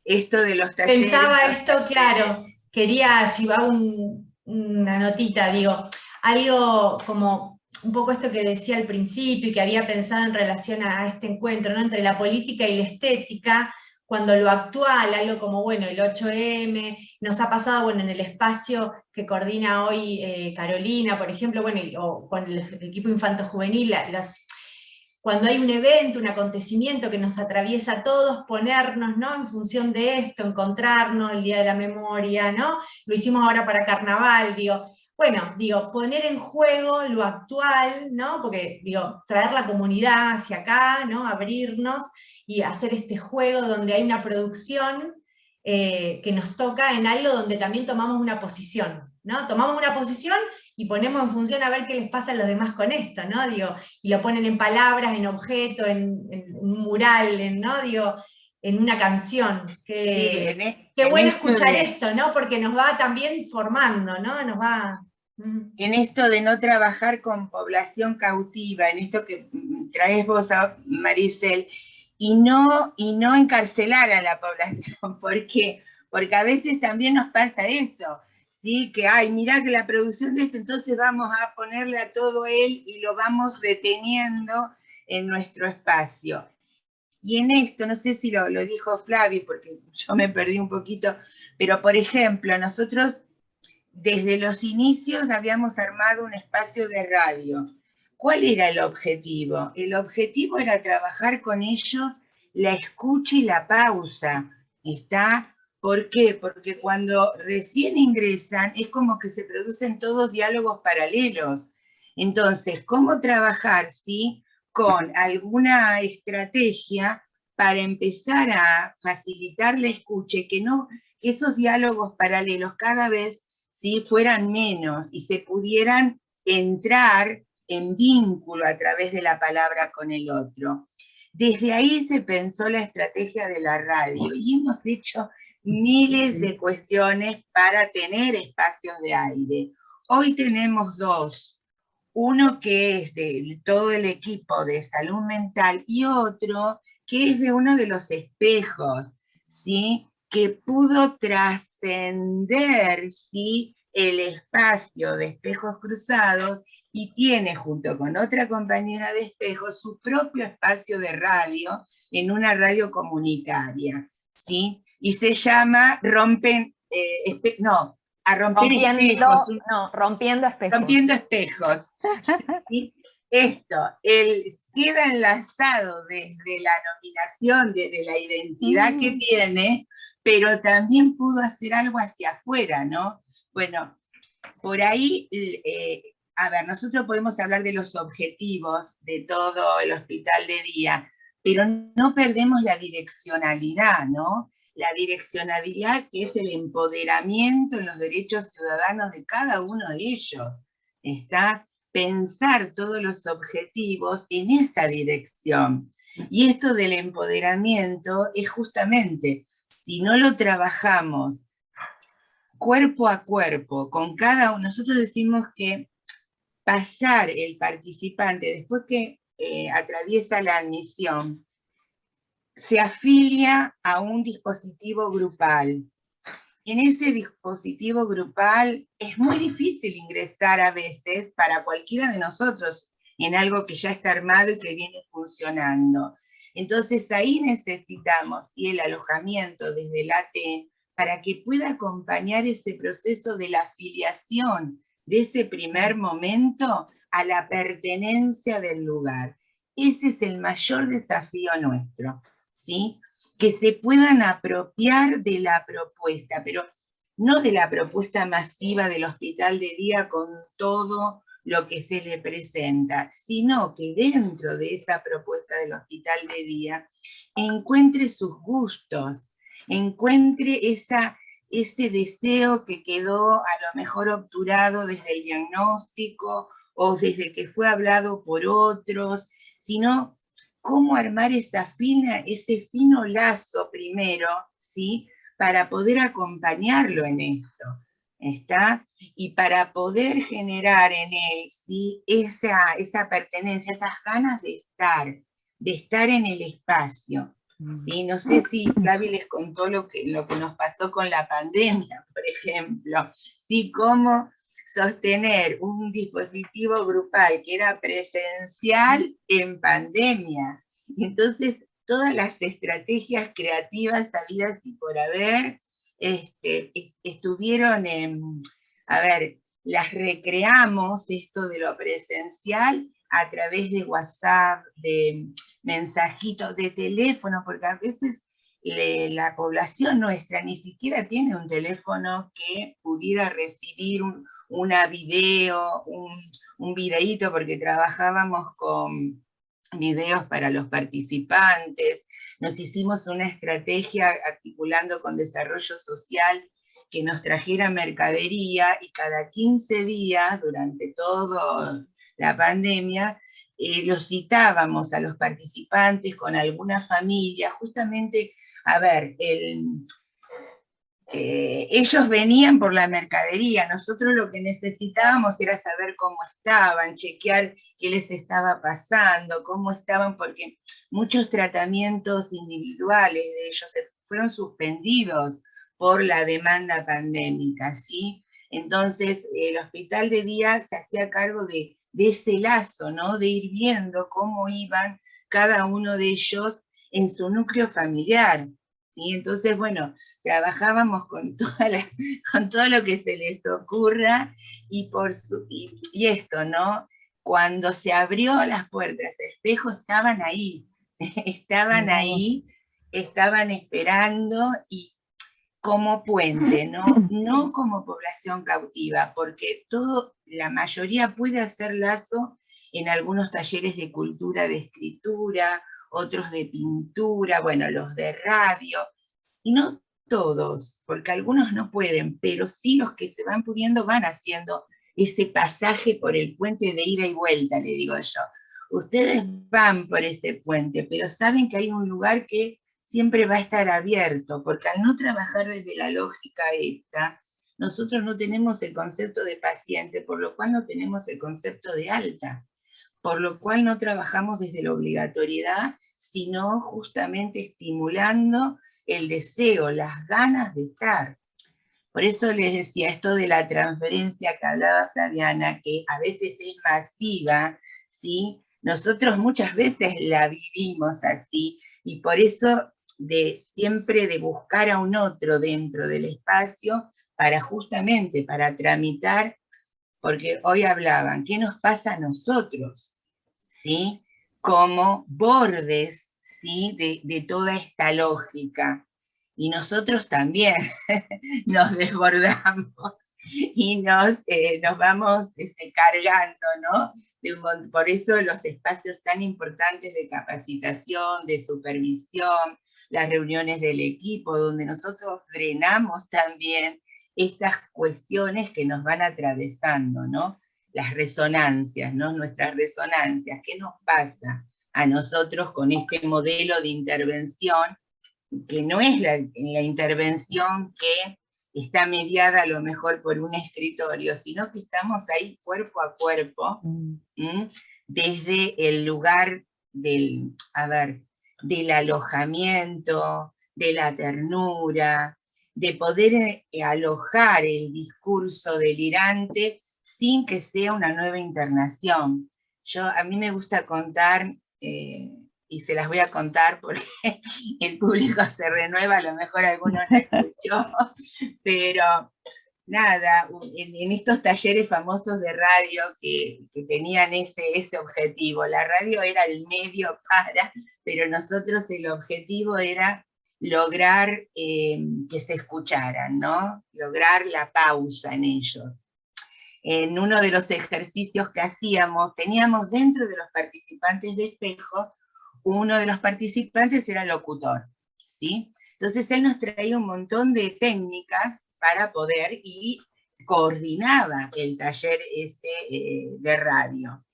esto de los talleres. Pensaba esto, claro, quería, si va una notita, digo, algo como un poco esto que decía al principio y que había pensado en relación a este encuentro, ¿no? Entre la política y la estética, cuando lo actual, algo como, bueno, el 8M, nos ha pasado, bueno, en el espacio que coordina hoy Carolina, por ejemplo, bueno, o con el equipo infanto-juvenil, cuando hay un evento, un acontecimiento que nos atraviesa a todos, ponernos, ¿no? En función de esto, encontrarnos, el Día de la Memoria, ¿no? Lo hicimos ahora para Carnaval, digo, bueno, digo, poner en juego lo actual, ¿no? Porque, digo, traer la comunidad hacia acá, ¿no? Abrirnos y hacer este juego donde hay una producción que nos toca en algo donde también tomamos una posición, ¿no? Tomamos una posición y ponemos en función a ver qué les pasa a los demás con esto, ¿no? Digo, y lo ponen en palabras, en objeto, en un mural, ¿no? Digo, en una canción. Qué bueno escuchar esto, ¿no? Porque nos va también formando, ¿no? Nos va... En esto de no trabajar con población cautiva, en esto que traes vos, Maricel, y no encarcelar a la población, porque a veces también nos pasa eso, ¿sí? Que, ay, mirá que la producción de esto, entonces vamos a ponerle a todo él y lo vamos reteniendo en nuestro espacio. Y en esto, no sé si lo dijo Flavi, porque yo me perdí un poquito, pero por ejemplo, nosotros desde los inicios habíamos armado un espacio de radio. ¿Cuál era el objetivo? El objetivo era trabajar con ellos la escucha y la pausa. ¿Está? ¿Por qué? Porque cuando recién ingresan es como que se producen todos diálogos paralelos. Entonces, ¿cómo trabajar, sí, con alguna estrategia para empezar a facilitar la escucha y que esos diálogos paralelos cada vez ¿sí? fueran menos y se pudieran entrar en vínculo a través de la palabra con el otro? Desde ahí se pensó la estrategia de la radio y hemos hecho miles de cuestiones para tener espacios de aire. Hoy tenemos dos, uno que es de todo el equipo de salud mental y otro que es de uno de los espejos, ¿sí? Que pudo trascender, ¿sí? El espacio de espejos cruzados y tiene junto con otra compañera de espejos su propio espacio de radio en una radio comunitaria, ¿sí? Y se llama Rompiendo Espejos. Rompiendo Espejos. Rompiendo Espejos. ¿Sí? Esto, queda enlazado desde la nominación, desde la identidad que tiene, pero también pudo hacer algo hacia afuera, ¿no? Bueno, por ahí, a ver, nosotros podemos hablar de los objetivos de todo el hospital de día, pero no perdemos la direccionalidad, ¿no? La direccionalidad que es el empoderamiento en los derechos ciudadanos de cada uno de ellos, ¿está? Pensar todos los objetivos en esa dirección. Y esto del empoderamiento es justamente, si no lo trabajamos cuerpo a cuerpo, con cada uno, nosotros decimos que pasar el participante, después que atraviesa la admisión, se afilia a un dispositivo grupal. en ese dispositivo grupal es muy difícil ingresar a veces para cualquiera de nosotros en algo que ya está armado y que viene funcionando. Entonces ahí necesitamos el alojamiento desde el AT para que pueda acompañar ese proceso de la afiliación de ese primer momento a la pertenencia del lugar. Ese es el mayor desafío nuestro, ¿sí? Que se puedan apropiar de la propuesta, pero no de la propuesta masiva del hospital de día con todo lo que se le presenta, sino que dentro de esa propuesta del hospital de día encuentre sus gustos, encuentre ese deseo que quedó a lo mejor obturado desde el diagnóstico o desde que fue hablado por otros, sino cómo armar ese fino lazo primero, ¿sí? Para poder acompañarlo en esto, ¿está? Y para poder generar en él, ¿sí? Esa pertenencia, esas ganas de estar en el espacio, ¿sí? No sé si Flavi les contó lo que nos pasó con la pandemia, por ejemplo, ¿sí? Cómo sostener un dispositivo grupal que era presencial en pandemia. Entonces, todas las estrategias creativas habidas y por haber estuvieron las recreamos, esto de lo presencial, a través de WhatsApp, de mensajitos, de teléfono, porque a veces la población nuestra ni siquiera tiene un teléfono que pudiera recibir una video, un videíto, porque trabajábamos con videos para los participantes, nos hicimos una estrategia articulando con desarrollo social que nos trajera mercadería, y cada 15 días, durante toda la pandemia, los citábamos a los participantes con alguna familia, justamente, ellos venían por la mercadería, nosotros lo que necesitábamos era saber cómo estaban, chequear qué les estaba pasando, cómo estaban, porque muchos tratamientos individuales de ellos fueron suspendidos por la demanda pandémica, ¿sí? Entonces, el hospital de día se hacía cargo de ese lazo, ¿no? De ir viendo cómo iban cada uno de ellos en su núcleo familiar, ¿sí? Entonces, bueno, trabajábamos con todo lo que se les ocurra, y esto, ¿no? Cuando se abrió las puertas, Espejo, estaban ahí, estaban ahí, estaban esperando, y como puente, no como población cautiva, porque la mayoría puede hacer lazo en algunos talleres de cultura, de escritura, otros de pintura, bueno, los de radio, y no todos, porque algunos no pueden, pero sí los que se van pudiendo van haciendo ese pasaje por el puente de ida y vuelta, le digo yo. Ustedes van por ese puente, pero saben que hay un lugar que siempre va a estar abierto, porque al no trabajar desde la lógica esta, nosotros no tenemos el concepto de paciente, por lo cual no tenemos el concepto de alta, por lo cual no trabajamos desde la obligatoriedad, sino justamente estimulando el deseo, las ganas de estar. Por eso les decía esto de la transferencia que hablaba Flaviana, que a veces es masiva, ¿sí? Nosotros muchas veces la vivimos así, y por eso siempre de buscar a un otro dentro del espacio, justamente para tramitar, porque hoy hablaban, ¿qué nos pasa a nosotros? ¿Sí? Como bordes, ¿sí? de toda esta lógica. Y nosotros también nos desbordamos y nos vamos cargando, ¿no? Por eso los espacios tan importantes de capacitación, de supervisión, las reuniones del equipo, donde nosotros frenamos también estas cuestiones que nos van atravesando, ¿no? Las resonancias, ¿no? Nuestras resonancias. ¿Qué nos pasa a nosotros con este modelo de intervención, que no es la intervención que está mediada a lo mejor por un escritorio, sino que estamos ahí cuerpo a cuerpo, desde el lugar del alojamiento, de la ternura, de poder alojar el discurso delirante sin que sea una nueva internación. A mí me gusta contar, y se las voy a contar porque el público se renueva, a lo mejor alguno no escuchó, pero nada, en estos talleres famosos de radio que tenían ese objetivo, la radio era el medio para, pero nosotros el objetivo era lograr que se escucharan, ¿no? Lograr la pausa en ellos. En uno de los ejercicios que hacíamos, teníamos dentro de los participantes de espejo, uno de los participantes era locutor, ¿sí? Entonces él nos traía un montón de técnicas para poder, y coordinaba el taller ese de radio.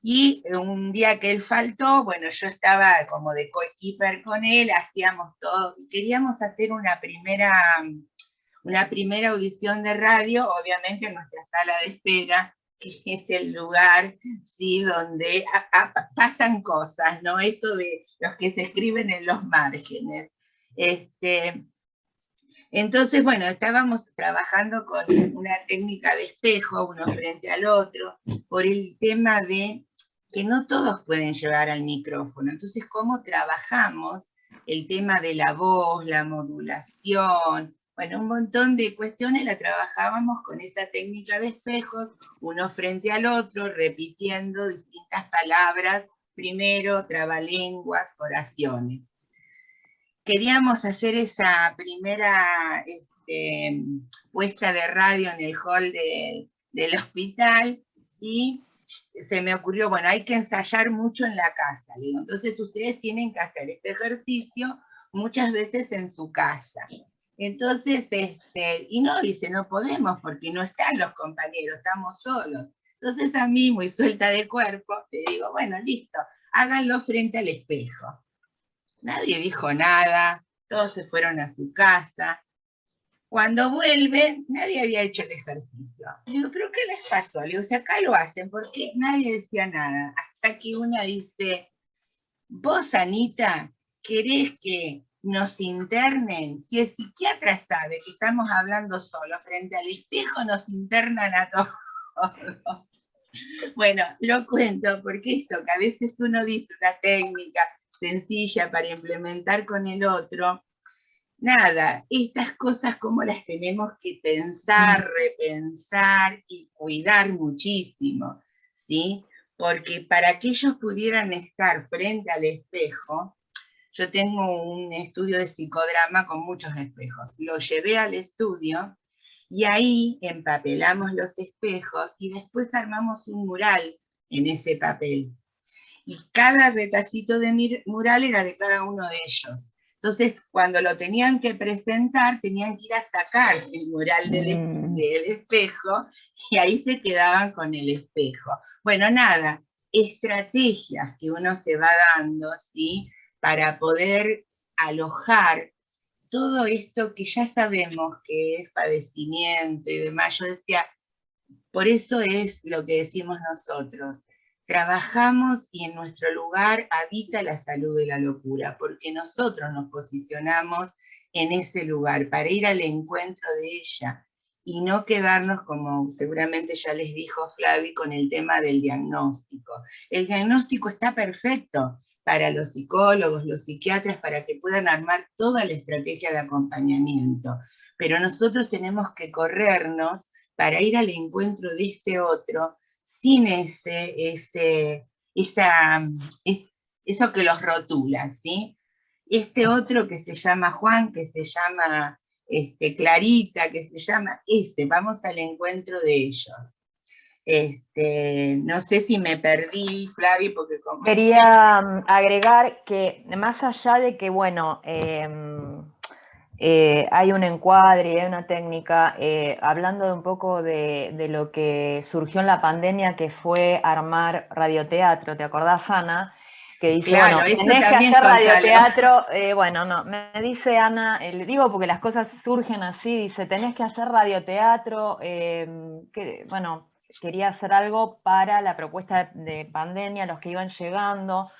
Y un día que él faltó, bueno, yo estaba como de coequiper con él, hacíamos todo, y queríamos hacer una primera audición de radio, obviamente en nuestra sala de espera, que es el lugar, ¿sí?, donde pasan cosas, ¿no? Esto de los que se escriben en los márgenes. Entonces, bueno, estábamos trabajando con una técnica de espejo, uno frente al otro, por el tema de que no todos pueden llevar al micrófono. Entonces, ¿cómo trabajamos el tema de la voz, la modulación? Bueno, un montón de cuestiones la trabajábamos con esa técnica de espejos, uno frente al otro, repitiendo distintas palabras, primero, trabalenguas, oraciones. Queríamos hacer esa primera puesta de radio en el hall del hospital, y se me ocurrió, bueno, hay que ensayar mucho en la casa. Le digo, entonces ustedes tienen que hacer este ejercicio muchas veces en su casa. Entonces, y no, dice, no podemos porque no están los compañeros, estamos solos. Entonces a mí, muy suelta de cuerpo, le digo, bueno, listo, háganlo frente al espejo. Nadie dijo nada, todos se fueron a su casa. Cuando vuelven, nadie había hecho el ejercicio. Le digo, ¿pero qué les pasó? Le digo, si acá lo hacen, porque nadie decía nada. Hasta que una dice, vos, Anita, ¿querés que nos internen? Si el psiquiatra sabe que estamos hablando solo frente al espejo, nos internan a todos. Bueno, lo cuento porque esto que a veces uno dice una técnica sencilla para implementar con el otro, nada, estas cosas como las tenemos que pensar, repensar y cuidar muchísimo, ¿sí? Porque para que ellos pudieran estar frente al espejo, yo tengo un estudio de psicodrama con muchos espejos, lo llevé al estudio y ahí empapelamos los espejos y después armamos un mural en ese papel. Y cada retacito de mural era de cada uno de ellos. Entonces, cuando lo tenían que presentar, tenían que ir a sacar el mural del espejo, y ahí se quedaban con el espejo. Bueno, nada, estrategias que uno se va dando, ¿sí?, para poder alojar todo esto que ya sabemos que es padecimiento y demás. Yo decía, por eso es lo que decimos nosotros. Trabajamos y en nuestro lugar habita la salud de la locura, porque nosotros nos posicionamos en ese lugar para ir al encuentro de ella y no quedarnos, como seguramente ya les dijo Flavi, con el tema del diagnóstico. El diagnóstico está perfecto para los psicólogos, los psiquiatras, para que puedan armar toda la estrategia de acompañamiento, pero nosotros tenemos que corrernos para ir al encuentro de este otro, sin eso que los rotula, ¿sí? Este otro que se llama Juan, que se llama Clarita, que se llama vamos al encuentro de ellos. No sé si me perdí, Flavi, porque como... Quería agregar que más allá de que, bueno, hay un encuadre y hay una técnica, hablando un poco de lo que surgió en la pandemia, que fue armar radioteatro. ¿Te acordás, Ana? Que dice, claro, bueno, tenés que hacer contalo. radioteatro. Bueno, no, me dice Ana, le digo porque las cosas surgen así, dice, tenés que hacer radioteatro, bueno, quería hacer algo para la propuesta de pandemia, los que iban llegando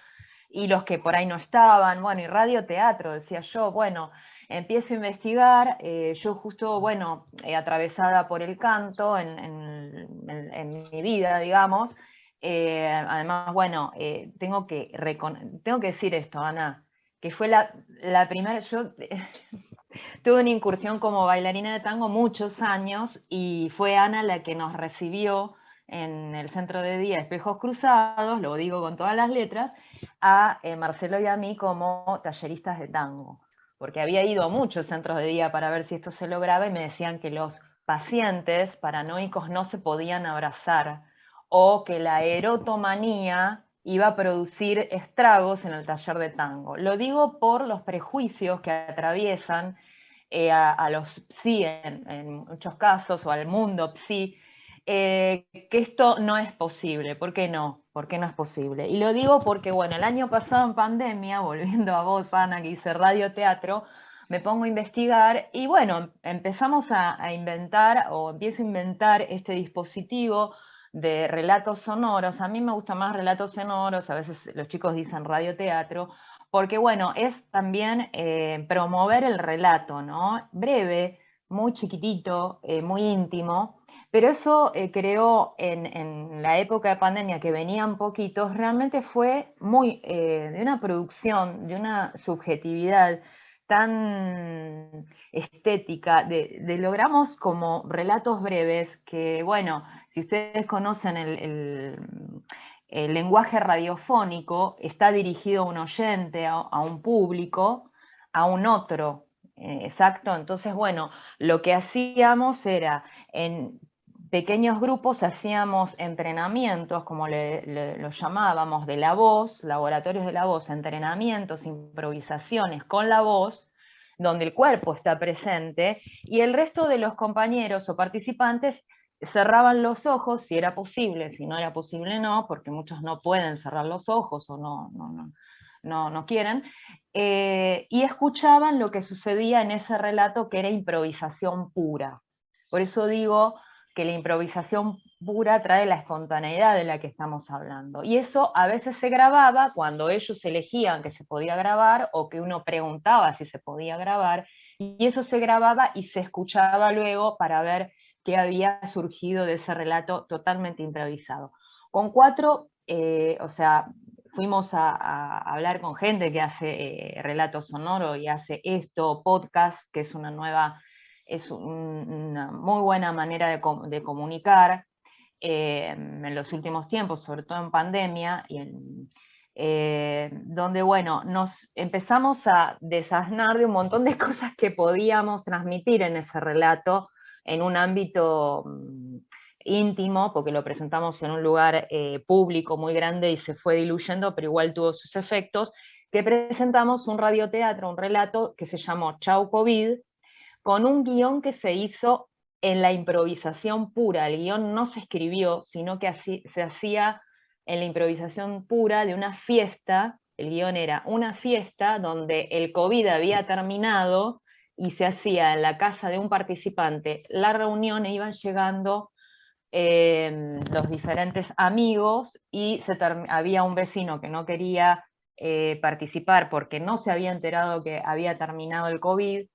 y los que por ahí no estaban, bueno, y radioteatro, decía yo, bueno, empiezo a investigar, yo justo, bueno, atravesada por el canto en mi vida, digamos, además, bueno, tengo que decir esto, Ana, que fue la primera, yo tuve una incursión como bailarina de tango muchos años, y fue Ana la que nos recibió en el Centro de Día Espejos Cruzados, lo digo con todas las letras, a Marcelo y a mí como talleristas de tango, porque había ido a muchos centros de día para ver si esto se lograba, y me decían que los pacientes paranoicos no se podían abrazar, o que la erotomanía iba a producir estragos en el taller de tango. Lo digo por los prejuicios que atraviesan a los psi en muchos casos, o al mundo psi, que esto no es posible. ¿Por qué no? ¿Por qué no es posible? Y lo digo porque, bueno, el año pasado en pandemia, volviendo a vos, Ana, que hice radioteatro, me pongo a investigar, y bueno, empezamos a inventar, o empiezo a inventar este dispositivo de relatos sonoros. A mí me gustan más relatos sonoros, a veces los chicos dicen radioteatro, porque bueno, es también promover el relato, ¿no? Breve, muy chiquitito, muy íntimo, pero eso creó en la época de pandemia, que venían poquitos, realmente fue muy de una producción, de una subjetividad tan estética, logramos como relatos breves que, bueno, si ustedes conocen el lenguaje radiofónico, está dirigido a un oyente, a un público, a un otro, exacto. Entonces, bueno, lo que hacíamos era, en pequeños grupos hacíamos entrenamientos, como lo llamábamos, de la voz, laboratorios de la voz, entrenamientos, improvisaciones con la voz, donde el cuerpo está presente, y el resto de los compañeros o participantes cerraban los ojos, si era posible, si no era posible no, porque muchos no pueden cerrar los ojos o no quieren, y escuchaban lo que sucedía en ese relato, que era improvisación pura. Por eso digo que la improvisación pura trae la espontaneidad de la que estamos hablando. Y eso a veces se grababa cuando ellos elegían que se podía grabar, o que uno preguntaba si se podía grabar, y eso se grababa y se escuchaba luego para ver qué había surgido de ese relato totalmente improvisado. Con 4, o sea, fuimos a hablar con gente que hace relato sonoro y hace esto, podcast, que es una muy buena manera de comunicar en los últimos tiempos, sobre todo en pandemia, donde, bueno, nos empezamos a desasnar de un montón de cosas que podíamos transmitir en ese relato, en un ámbito íntimo, porque lo presentamos en un lugar público muy grande y se fue diluyendo, pero igual tuvo sus efectos, que presentamos un radioteatro, un relato que se llamó Chau COVID, con un guión que se hizo en la improvisación pura. El guión no se escribió, sino que se hacía en la improvisación pura de una fiesta. El guión era una fiesta donde el COVID había terminado, y se hacía en la casa de un participante la reunión, e iban llegando los diferentes amigos, y había un vecino que no quería participar porque no se había enterado que había terminado el COVID,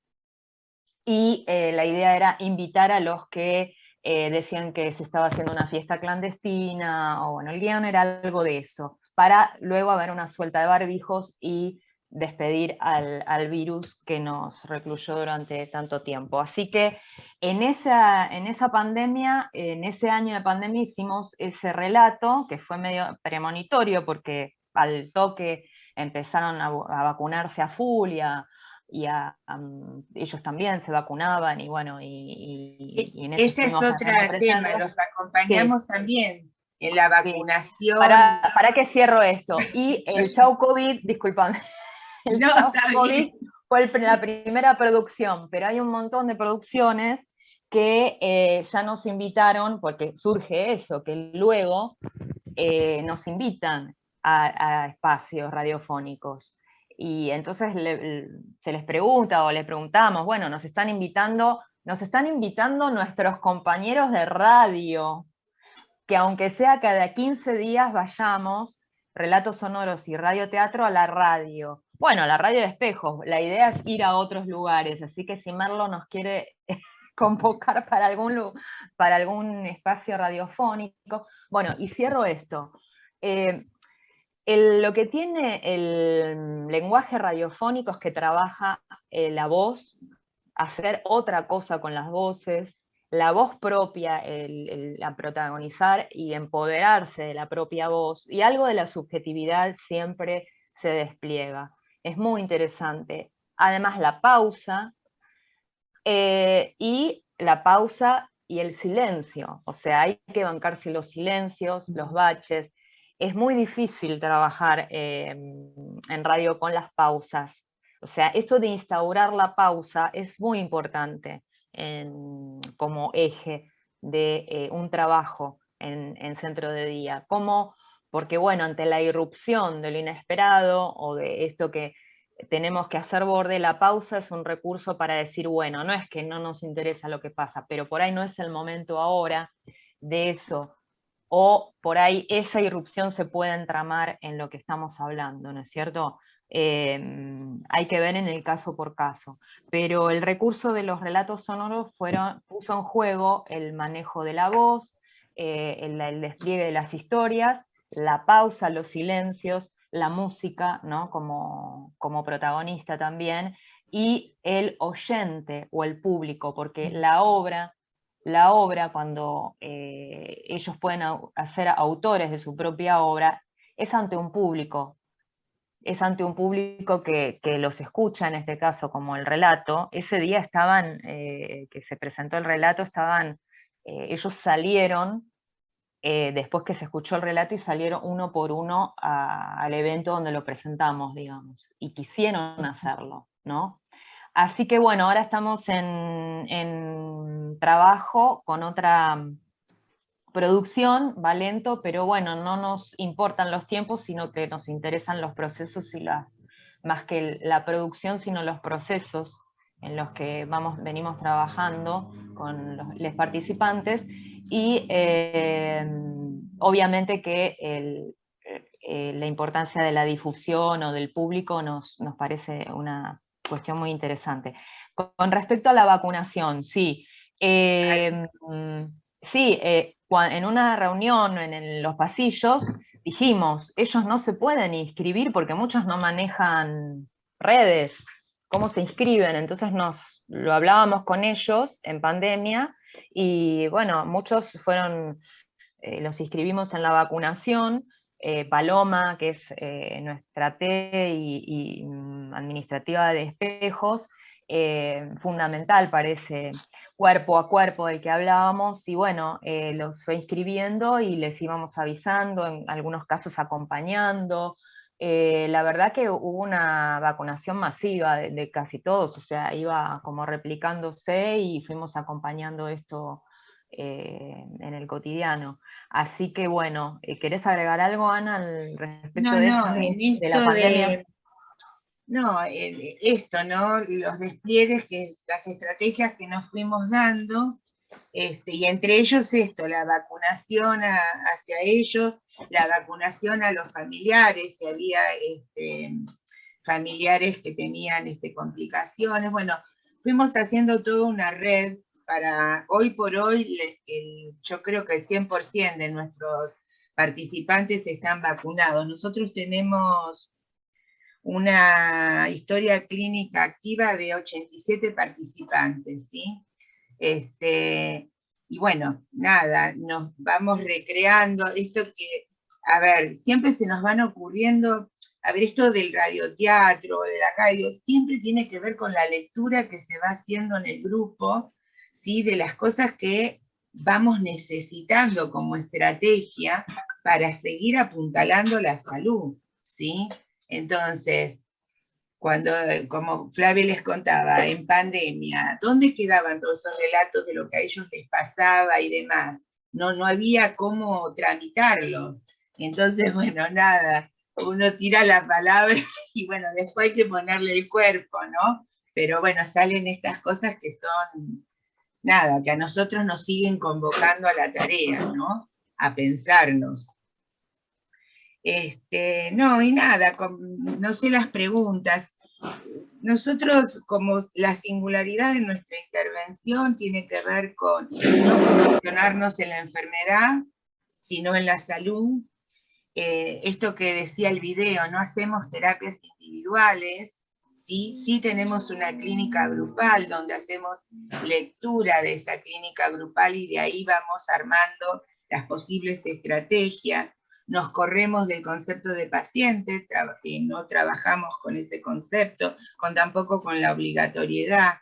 y la idea era invitar a los que decían que se estaba haciendo una fiesta clandestina, o bueno, el guión era algo de eso, para luego haber una suelta de barbijos y despedir al virus que nos recluyó durante tanto tiempo. Así que en esa pandemia, en ese año de pandemia, hicimos ese relato, que fue medio premonitorio, porque al toque empezaron a vacunarse a full, ellos también se vacunaban, y bueno, y en eso ese es estuvimos otro bastante tema, presentes. los acompañamos también en la Sí. vacunación. Para que cierro esto. Y el Chau COVID, disculpame, el No, Chau está COVID bien. fue la primera producción, pero hay un montón de producciones que ya nos invitaron, porque surge eso, que luego nos invitan a espacios radiofónicos. Y entonces se les pregunta, o les preguntamos, bueno, nos están invitando nuestros compañeros de radio, que aunque sea cada 15 días vayamos, relatos sonoros y radioteatro a la radio. Bueno, la radio de espejos, la idea es ir a otros lugares, así que si Merlo nos quiere convocar para algún espacio radiofónico. Bueno, y cierro esto. Lo que tiene el lenguaje radiofónico es que trabaja la voz, hacer otra cosa con las voces, la voz propia, a protagonizar y empoderarse de la propia voz, y algo de la subjetividad siempre se despliega. Es muy interesante. Además, la pausa, y la pausa y el silencio, o sea, hay que bancarse los silencios, los baches. Es muy difícil trabajar en radio con las pausas. O sea, esto de instaurar la pausa es muy importante como eje de un trabajo en centro de día. Porque bueno, ante la irrupción de lo inesperado o de esto que tenemos que hacer borde, la pausa es un recurso para decir, bueno, no es que no nos interesa lo que pasa, pero por ahí no es el momento ahora de eso, o por ahí esa irrupción se puede entramar en lo que estamos hablando, ¿no es cierto? Hay que ver en el caso por caso, pero el recurso de los relatos sonoros puso en juego el manejo de la voz, el despliegue de las historias, la pausa, los silencios, la música, ¿no? como protagonista también, y el oyente o el público, porque la obra cuando ellos pueden ser autores de su propia obra, es ante un público. Es ante un público que los escucha, en este caso, como el relato. Ese día que se presentó el relato, ellos salieron, después que se escuchó el relato, y salieron uno por uno al evento donde lo presentamos, digamos, y quisieron hacerlo, ¿no? Así que bueno, ahora estamos en trabajo con otra producción, va lento, pero bueno, no nos importan los tiempos, sino que nos interesan los procesos más que la producción, sino los procesos en los que venimos trabajando con los participantes, y obviamente que la importancia de la difusión o del público nos parece una cuestión muy interesante. Con respecto a la vacunación, sí. Sí, en una reunión en los pasillos dijimos, ellos no se pueden inscribir porque muchos no manejan redes, ¿cómo se inscriben? Entonces lo hablábamos con ellos en pandemia, y bueno, muchos los inscribimos en la vacunación. Paloma, que es nuestra T y administrativa de espejos, fundamental para ese cuerpo a cuerpo del que hablábamos, y bueno, los fue inscribiendo y les íbamos avisando, en algunos casos acompañando. La verdad que hubo una vacunación masiva de casi todos, o sea, iba como replicándose y fuimos acompañando esto en el cotidiano. Así que bueno, ¿querés agregar algo, Ana, respecto de esto, de la pandemia? Esto, ¿no? Los despliegues, las estrategias que nos fuimos dando, y entre ellos esto, la vacunación hacia ellos, la vacunación a los familiares, si había familiares que tenían complicaciones. Bueno, fuimos haciendo toda una red para, hoy por hoy, yo creo que el 100% de nuestros participantes están vacunados. Nosotros tenemos una historia clínica activa de 87 participantes, ¿sí? Y bueno, nada, nos vamos recreando esto que, a ver, siempre se nos van ocurriendo, a ver, esto del radioteatro, de la radio, siempre tiene que ver con la lectura que se va haciendo en el grupo, ¿sí? De las cosas que vamos necesitando como estrategia para seguir apuntalando la salud, ¿sí? Entonces, como Flavia les contaba, en pandemia, ¿dónde quedaban todos esos relatos de lo que a ellos les pasaba y demás? No había cómo tramitarlos. Entonces, bueno, nada, uno tira la palabra y bueno, después hay que ponerle el cuerpo, ¿no? Pero bueno, salen estas cosas que son, nada, que a nosotros nos siguen convocando a la tarea, ¿no? A pensarnos. No, y nada, no sé las preguntas. Nosotros, como la singularidad de nuestra intervención tiene que ver con no posicionarnos en la enfermedad, sino en la salud. Esto que decía el video, no hacemos terapias individuales, ¿sí? Sí tenemos una clínica grupal donde hacemos lectura de esa clínica grupal y de ahí vamos armando las posibles estrategias. Nos corremos del concepto de paciente, no trabajamos con ese concepto, tampoco con la obligatoriedad.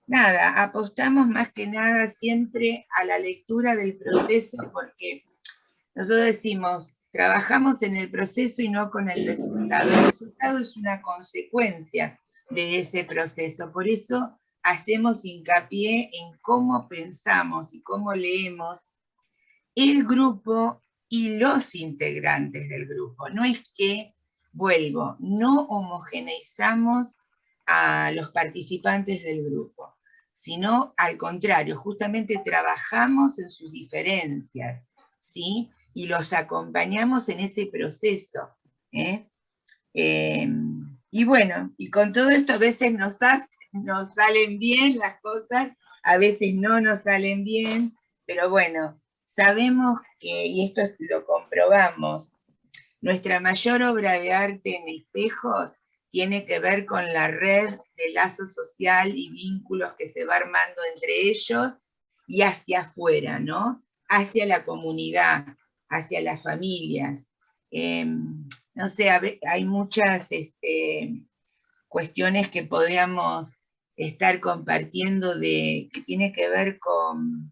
Nada, apostamos más que nada siempre a la lectura del proceso, porque nosotros decimos, trabajamos en el proceso y no con el resultado. El resultado es una consecuencia de ese proceso. Por eso hacemos hincapié en cómo pensamos y cómo leemos el grupo y los integrantes del grupo. No es que, vuelvo, no homogeneizamos a los participantes del grupo, sino al contrario, justamente trabajamos en sus diferencias, ¿sí? Y los acompañamos en ese proceso. Y bueno, y con todo esto a veces nos salen bien las cosas, a veces no nos salen bien, pero bueno, sabemos que, y esto lo comprobamos, nuestra mayor obra de arte en espejos tiene que ver con la red de lazo social y vínculos que se va armando entre ellos y hacia afuera, ¿no? Hacia la comunidad, hacia las familias. No sé, hay muchas cuestiones que podríamos estar compartiendo que tiene que ver con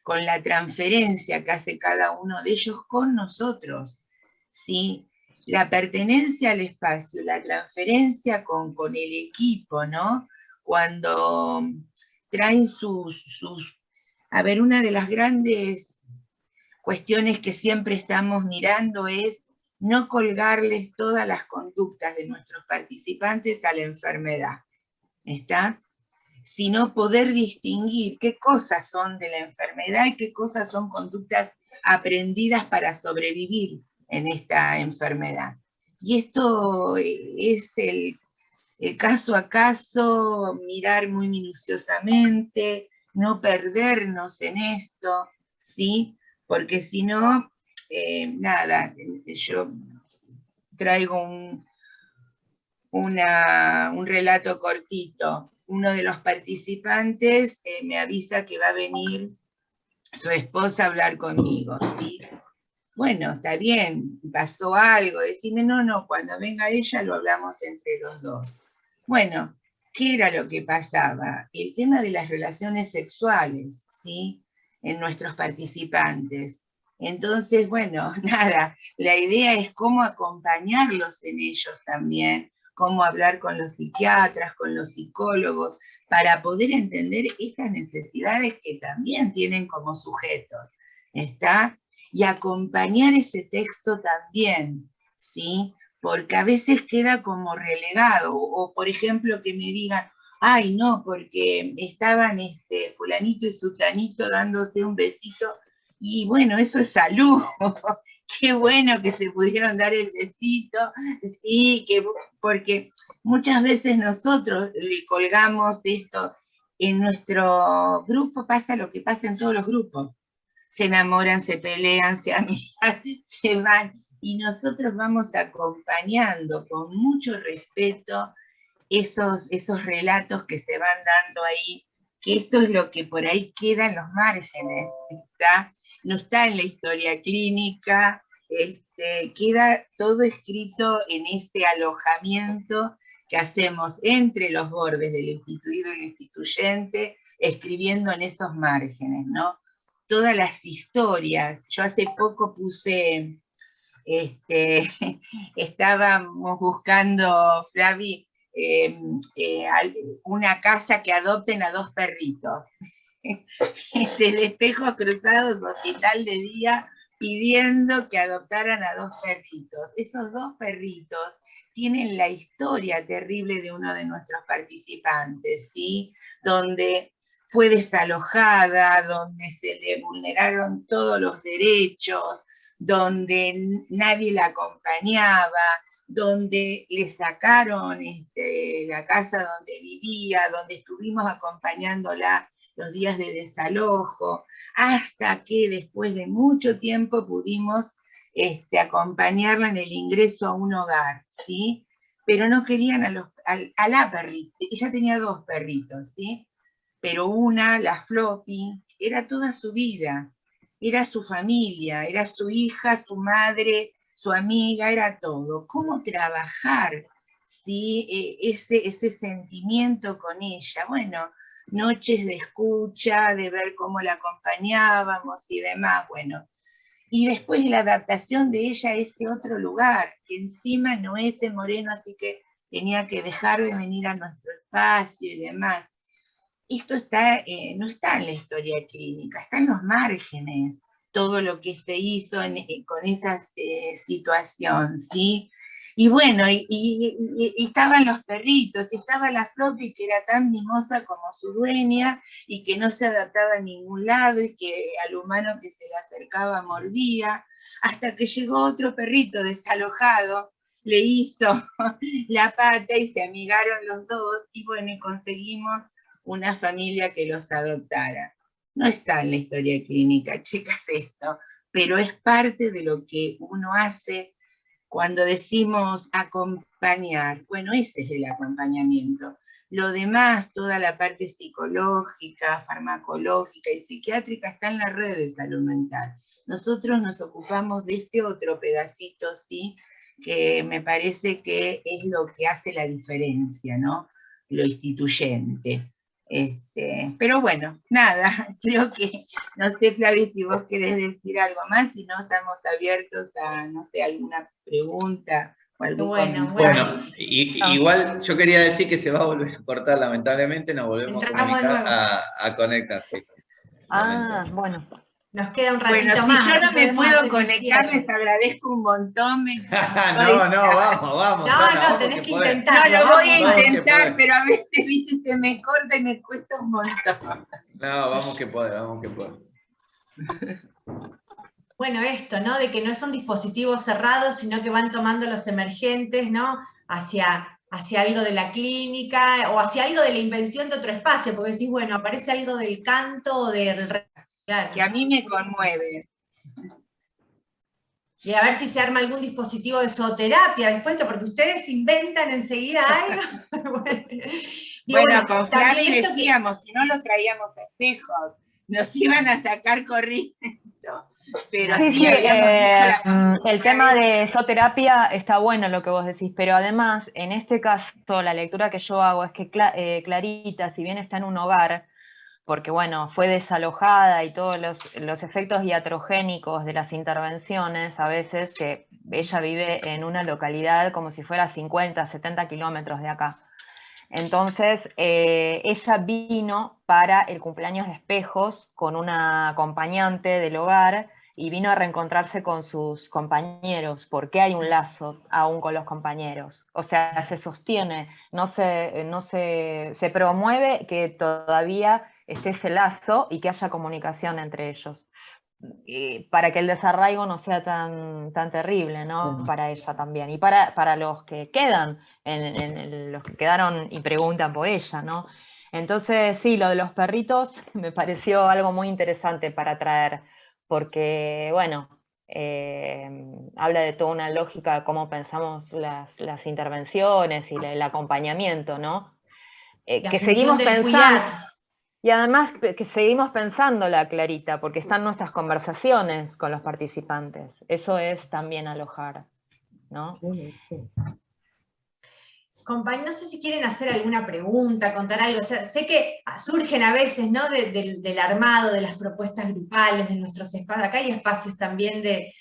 la transferencia que hace cada uno de ellos con nosotros, ¿sí? La pertenencia al espacio, la transferencia con el equipo, ¿no? Cuando traen a ver, una de las grandes cuestiones que siempre estamos mirando es no colgarles todas las conductas de nuestros participantes a la enfermedad, ¿está? Sino poder distinguir qué cosas son de la enfermedad y qué cosas son conductas aprendidas para sobrevivir en esta enfermedad. Y esto es el caso a caso, mirar muy minuciosamente, no perdernos en esto, ¿sí? Porque si no, nada, yo traigo un relato cortito. Uno de los participantes me avisa que va a venir su esposa a hablar conmigo, ¿sí? Bueno, está bien, pasó algo, decime, no, cuando venga ella lo hablamos entre los dos. Bueno, ¿qué era lo que pasaba? El tema de las relaciones sexuales, ¿sí? En nuestros participantes. Entonces, bueno, nada, la idea es cómo acompañarlos en ellos también, cómo hablar con los psiquiatras, con los psicólogos, para poder entender estas necesidades que también tienen como sujetos, ¿está? Y acompañar ese texto también, ¿sí? Porque a veces queda como relegado, o por ejemplo que me digan, ay no, porque estaban fulanito y sultanito dándose un besito, y bueno, eso es salud, qué bueno que se pudieron dar el besito, sí, porque muchas veces nosotros le colgamos esto, en nuestro grupo pasa lo que pasa en todos los grupos, se enamoran, se pelean, se amigan, se van, y nosotros vamos acompañando con mucho respeto esos relatos que se van dando ahí, que esto es lo que por ahí queda en los márgenes, no está en la historia clínica, queda todo escrito en ese alojamiento que hacemos entre los bordes del instituido y el instituyente, escribiendo en esos márgenes, ¿no? Todas las historias. Yo hace poco puse, estábamos buscando, Flavi, una casa que adopten a 2 perritos. Desde Espejos Cruzados, Hospital de Día, pidiendo que adoptaran a 2 perritos. Esos 2 perritos tienen la historia terrible de uno de nuestros participantes, ¿sí? Donde fue desalojada, donde se le vulneraron todos los derechos, donde nadie la acompañaba, donde le sacaron la casa donde vivía, donde estuvimos acompañándola los días de desalojo, hasta que después de mucho tiempo pudimos acompañarla en el ingreso a un hogar, ¿sí? Pero no querían a la perrita. Ella tenía 2 perritos, ¿sí? Pero una, la Floppy, era toda su vida, era su familia, era su hija, su madre, su amiga, era todo. ¿Cómo trabajar, ¿sí? ese sentimiento con ella? Bueno, noches de escucha, de ver cómo la acompañábamos y demás, bueno. Y después la adaptación de ella a ese otro lugar, que encima no es en Moreno, así que tenía que dejar de venir a nuestro espacio y demás. Esto no está en la historia clínica, está en los márgenes, todo lo que se hizo con esa situación, ¿sí? Y bueno, y estaban los perritos, y estaba la Floppy, que era tan mimosa como su dueña, y que no se adaptaba a ningún lado, y que al humano que se le acercaba mordía, hasta que llegó otro perrito desalojado, le hizo la pata y se amigaron los dos, y bueno, y conseguimos una familia que los adoptara. No está en la historia clínica, chicas, esto, pero es parte de lo que uno hace cuando decimos acompañar. Bueno, ese es el acompañamiento. Lo demás, toda la parte psicológica, farmacológica y psiquiátrica está en la red de salud mental. Nosotros nos ocupamos de este otro pedacito, ¿sí? Que me parece que es lo que hace la diferencia, ¿no? Lo instituyente. Pero bueno, nada, creo que, no sé, Flavia, si vos querés decir algo más, si no, estamos abiertos a, no sé, alguna pregunta o algún comentario. Bueno, igual yo quería decir que se va a volver a cortar, lamentablemente, nos volvemos a comunicar a conectarse. Ah, bueno. Nos queda un ratito bueno, más. Si yo no me puedo conectar, les les agradezco un montón. Vamos. No, tenés que intentarlo. No, lo voy a intentar, pero a veces, viste, se me corta y me cuesta un montón. No, vamos que podemos. Bueno, esto, ¿no? De que no son dispositivos cerrados, sino que van tomando los emergentes, ¿no? Hacia algo de la clínica o hacia algo de la invención de otro espacio, porque decís, bueno, aparece algo del canto o del... Claro. Que a mí me conmueve. Y a ver si se arma algún dispositivo de zooterapia después, porque ustedes inventan enseguida algo. Bueno, con Flavia decíamos, si no lo traíamos a espejos, nos iban a sacar corriendo. Pero sí, el tema de zooterapia está bueno lo que vos decís, pero además, en este caso, la lectura que yo hago es que Clarita, si bien está en un hogar, porque bueno, fue desalojada y todos los efectos iatrogénicos de las intervenciones, a veces que ella vive en una localidad como si fuera 50, 70 kilómetros de acá. Entonces, ella vino para el cumpleaños de Espejos con una acompañante del hogar y vino a reencontrarse con sus compañeros, porque hay un lazo aún con los compañeros. O sea, se sostiene, se promueve que todavía esté ese lazo y que haya comunicación entre ellos. Para que el desarraigo no sea tan terrible, ¿no? Para ella también. Y para los que quedan, los que quedaron y preguntan por ella, ¿no? Entonces, sí, lo de los perritos me pareció algo muy interesante para traer, porque, bueno, habla de toda una lógica de cómo pensamos las intervenciones y el acompañamiento, ¿no? Que seguimos pensando. Y además que seguimos pensándola, Clarita, porque están nuestras conversaciones con los participantes. Eso es también alojar, ¿no? Sí. Compañeros, no sé si quieren hacer alguna pregunta, contar algo. O sea, sé que surgen a veces, ¿no? Del armado, de las propuestas grupales, de nuestros espacios. Acá hay espacios también de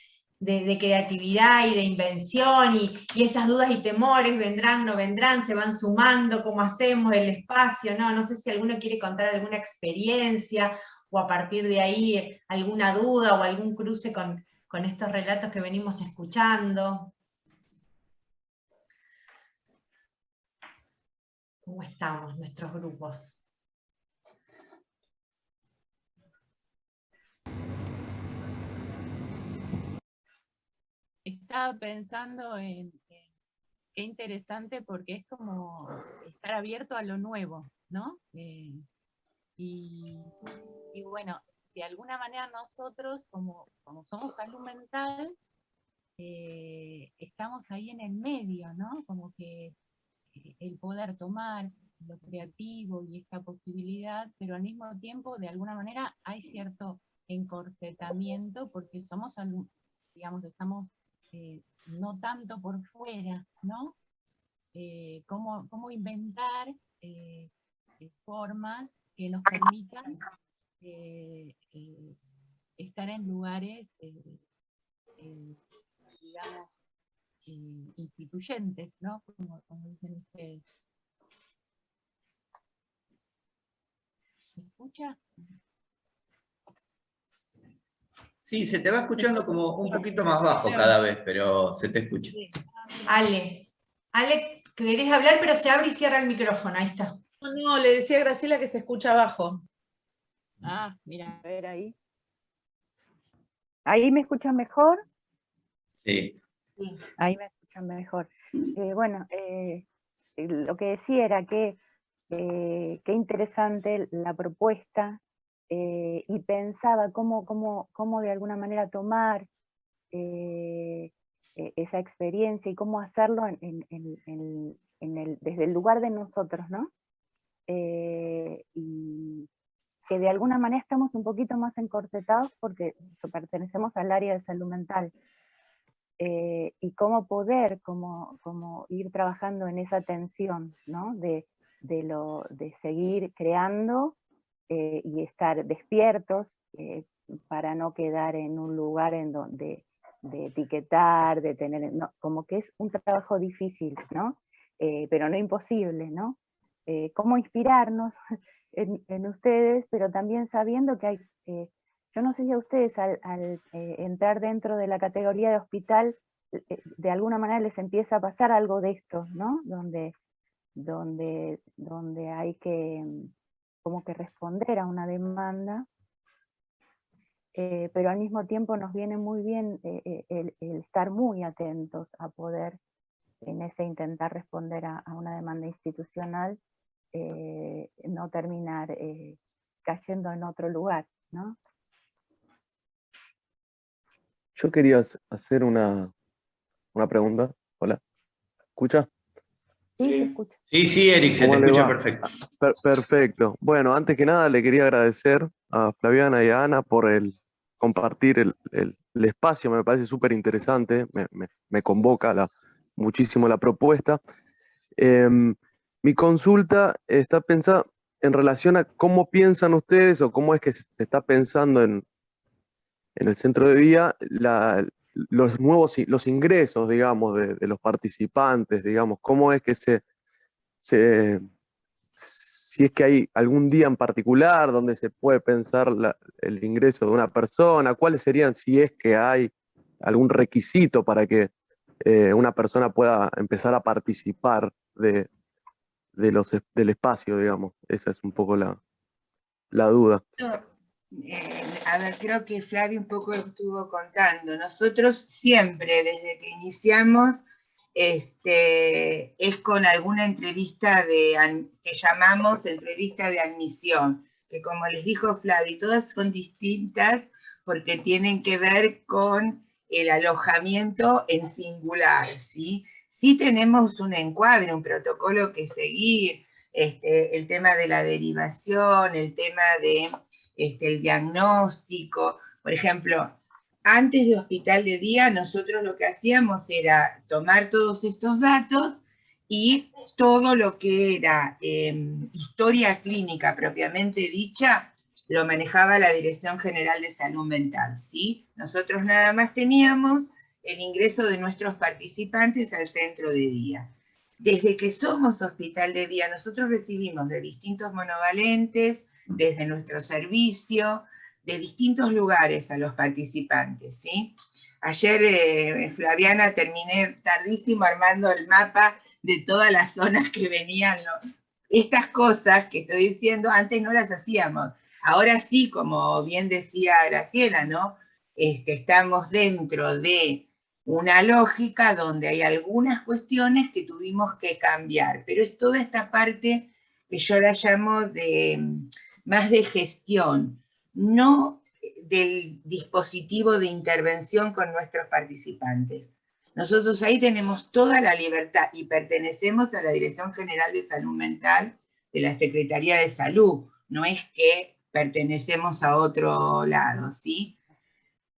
creatividad y de invención, y esas dudas y temores vendrán, no vendrán, se van sumando, cómo hacemos el espacio, ¿no? No sé si alguno quiere contar alguna experiencia, o a partir de ahí alguna duda o algún cruce con estos relatos que venimos escuchando. ¿Cómo estamos, nuestros grupos? estaba pensando en qué interesante, porque es como estar abierto a lo nuevo, ¿no? Y bueno, de alguna manera nosotros, como somos salud mental, estamos ahí en el medio, ¿no? Como que el poder tomar lo creativo y esta posibilidad, pero al mismo tiempo, de alguna manera, hay cierto encorsetamiento, porque somos, digamos, estamos no tanto por fuera, ¿no? Cómo inventar formas que nos permitan estar en lugares, digamos, instituyentes, ¿no? Como dicen ustedes. ¿Me escucha? Sí, se te va escuchando como un poquito más bajo cada vez, pero se te escucha. Ale, querés hablar, pero se abre y cierra el micrófono, ahí está. No, le decía a Graciela que se escucha abajo. Ah, mira. A ver ahí. ¿Ahí me escuchan mejor? Sí. Ahí me escuchan mejor. Bueno, lo que decía era que qué interesante la propuesta, y pensaba cómo de alguna manera tomar esa experiencia y cómo hacerlo desde el lugar de nosotros, ¿no? Y que de alguna manera estamos un poquito más encorsetados porque pertenecemos al área de salud mental. Y cómo poder como ir trabajando en esa tensión, ¿no? De seguir creando y estar despiertos para no quedar en un lugar en donde de etiquetar, de tener, no, como que es un trabajo difícil, ¿no? Pero no imposible, ¿no? Cómo inspirarnos en ustedes, pero también sabiendo que hay, yo no sé si a ustedes al entrar dentro de la categoría de hospital, de alguna manera les empieza a pasar algo de esto, ¿no? Donde hay que como que responder a una demanda, pero al mismo tiempo nos viene muy bien el estar muy atentos a poder, en ese intentar responder a una demanda institucional, no terminar cayendo en otro lugar, ¿no? Yo quería hacer una pregunta. Hola, ¿escucha? Sí, se escucha. Sí, Eric, se te ¿Cómo le escucha va? perfecto. Perfecto. Bueno, antes que nada le quería agradecer a Flaviana y a Ana por el compartir el espacio, me parece súper interesante, me convoca muchísimo la propuesta. Mi consulta está pensada en relación a cómo piensan ustedes o cómo es que se está pensando en el centro de día los ingresos, digamos, de los participantes, digamos, cómo es que si es que hay algún día en particular donde se puede pensar el ingreso de una persona, cuáles serían, si es que hay algún requisito para que una persona pueda empezar a participar del espacio, digamos. Esa es un poco la duda. A ver, creo que Flavio un poco estuvo contando. Nosotros siempre, desde que iniciamos, es con alguna entrevista que llamamos entrevista de admisión, que como les dijo Flavio, todas son distintas porque tienen que ver con el alojamiento en singular, ¿sí? Sí tenemos un encuadre, un protocolo que seguir, el tema de la derivación, el tema de el diagnóstico. Por ejemplo, antes de hospital de día, nosotros lo que hacíamos era tomar todos estos datos y todo lo que era historia clínica propiamente dicha, lo manejaba la Dirección General de Salud Mental, ¿sí? Nosotros nada más teníamos el ingreso de nuestros participantes al centro de día. Desde que somos hospital de día, nosotros recibimos de distintos monovalentes, desde nuestro servicio, de distintos lugares a los participantes, ¿sí? Ayer, Flaviana, terminé tardísimo armando el mapa de todas las zonas que venían. Estas cosas que estoy diciendo, antes no las hacíamos. Ahora sí, como bien decía Graciela, ¿no? Estamos dentro de una lógica donde hay algunas cuestiones que tuvimos que cambiar, pero es toda esta parte que yo la llamo más de gestión, no del dispositivo de intervención con nuestros participantes. Nosotros ahí tenemos toda la libertad y pertenecemos a la Dirección General de Salud Mental de la Secretaría de Salud, no es que pertenecemos a otro lado, ¿sí?